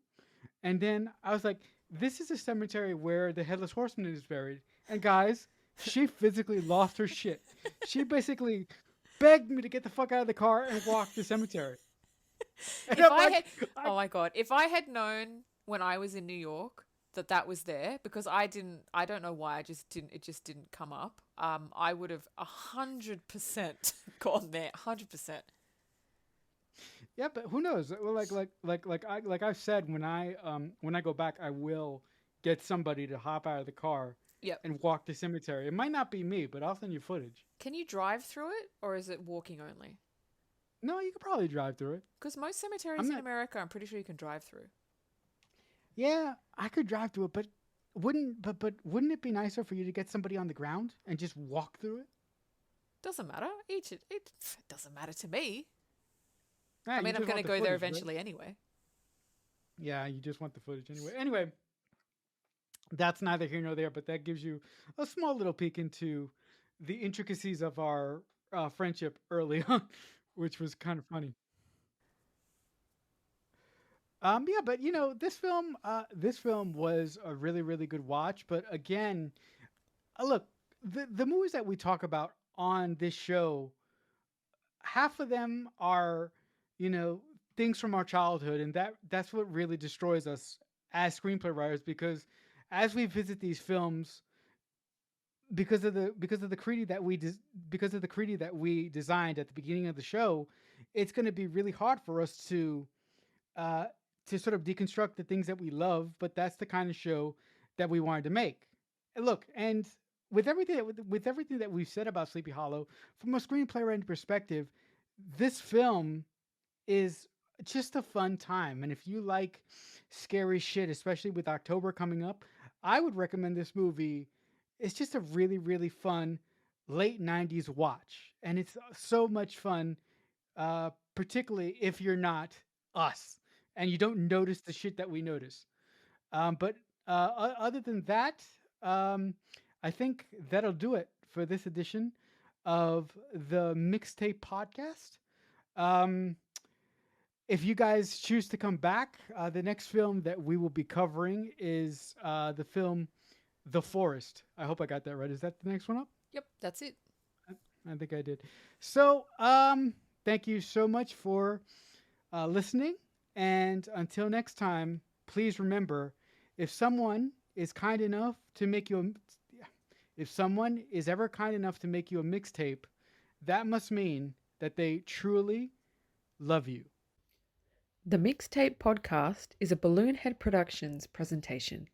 [SPEAKER 1] And then I was like, "This is a cemetery where the Headless Horseman is buried." And guys, she physically lost her shit. She basically begged me to get the fuck out of the car and walk the cemetery. And
[SPEAKER 2] If
[SPEAKER 1] I'm
[SPEAKER 2] I
[SPEAKER 1] like,
[SPEAKER 2] had... Oh my God. If I had known when I was in New York that was there, because I don't know why, it just didn't come up. I would have 100% gone there. 100%.
[SPEAKER 1] yeah, but who knows? Well, like I've said, when I go back, I will get somebody to hop out of the car
[SPEAKER 2] Yep.
[SPEAKER 1] and walk the cemetery. It might not be me, but I'll send you footage.
[SPEAKER 2] Can you drive through it, or is it walking only?
[SPEAKER 1] No, you could probably drive through it.
[SPEAKER 2] Because most cemeteries
[SPEAKER 1] I'm
[SPEAKER 2] in
[SPEAKER 1] not.
[SPEAKER 2] America, I'm pretty sure you can drive through.
[SPEAKER 1] Yeah, I could drive through it, but wouldn't it be nicer for you to get somebody on the ground and just walk through it?
[SPEAKER 2] Doesn't matter. It doesn't matter to me.
[SPEAKER 1] Yeah,
[SPEAKER 2] I
[SPEAKER 1] you
[SPEAKER 2] mean, I'm
[SPEAKER 1] just
[SPEAKER 2] going to
[SPEAKER 1] want the
[SPEAKER 2] go there
[SPEAKER 1] footage, right?
[SPEAKER 2] eventually anyway.
[SPEAKER 1] Yeah, you just want the footage anyway. Anyway, that's neither here nor there, but that gives you a small little peek into the intricacies of our friendship early on, which was kind of funny. Yeah, but this film was a really, really good watch. But again, look, the movies that we talk about on this show, half of them are, you know, things from our childhood, and that's what really destroys us as screenplay writers because as we visit these films, because of the creed that because of the creed that we designed at the beginning of the show, it's going to be really hard for us uh, to sort of deconstruct the things that we love. But that's the kind of show that we wanted to make. And look, and with everything that we've said about Sleepy Hollow, from a screenplay writing perspective, this film is just a fun time. And if you like scary shit, especially with October coming up, I would recommend this movie. It's just a really, really fun late 90s watch. And it's so much fun, particularly if you're not us and you don't notice the shit that we notice. But other than that, um, I think that'll do it for this edition of the Mixtape Podcast. Um, if you guys choose to come back, the next film that we will be covering is the film The Forest. I hope I got that right. Is that the next one up?
[SPEAKER 2] Yep, that's it.
[SPEAKER 1] I think I did. So, thank you so much for listening. And until next time, please remember, if someone is kind enough to make you a, if someone is ever kind enough to make you a mixtape, that must mean that they truly love you.
[SPEAKER 2] The Mixtape Podcast is a Balloonhead Productions presentation.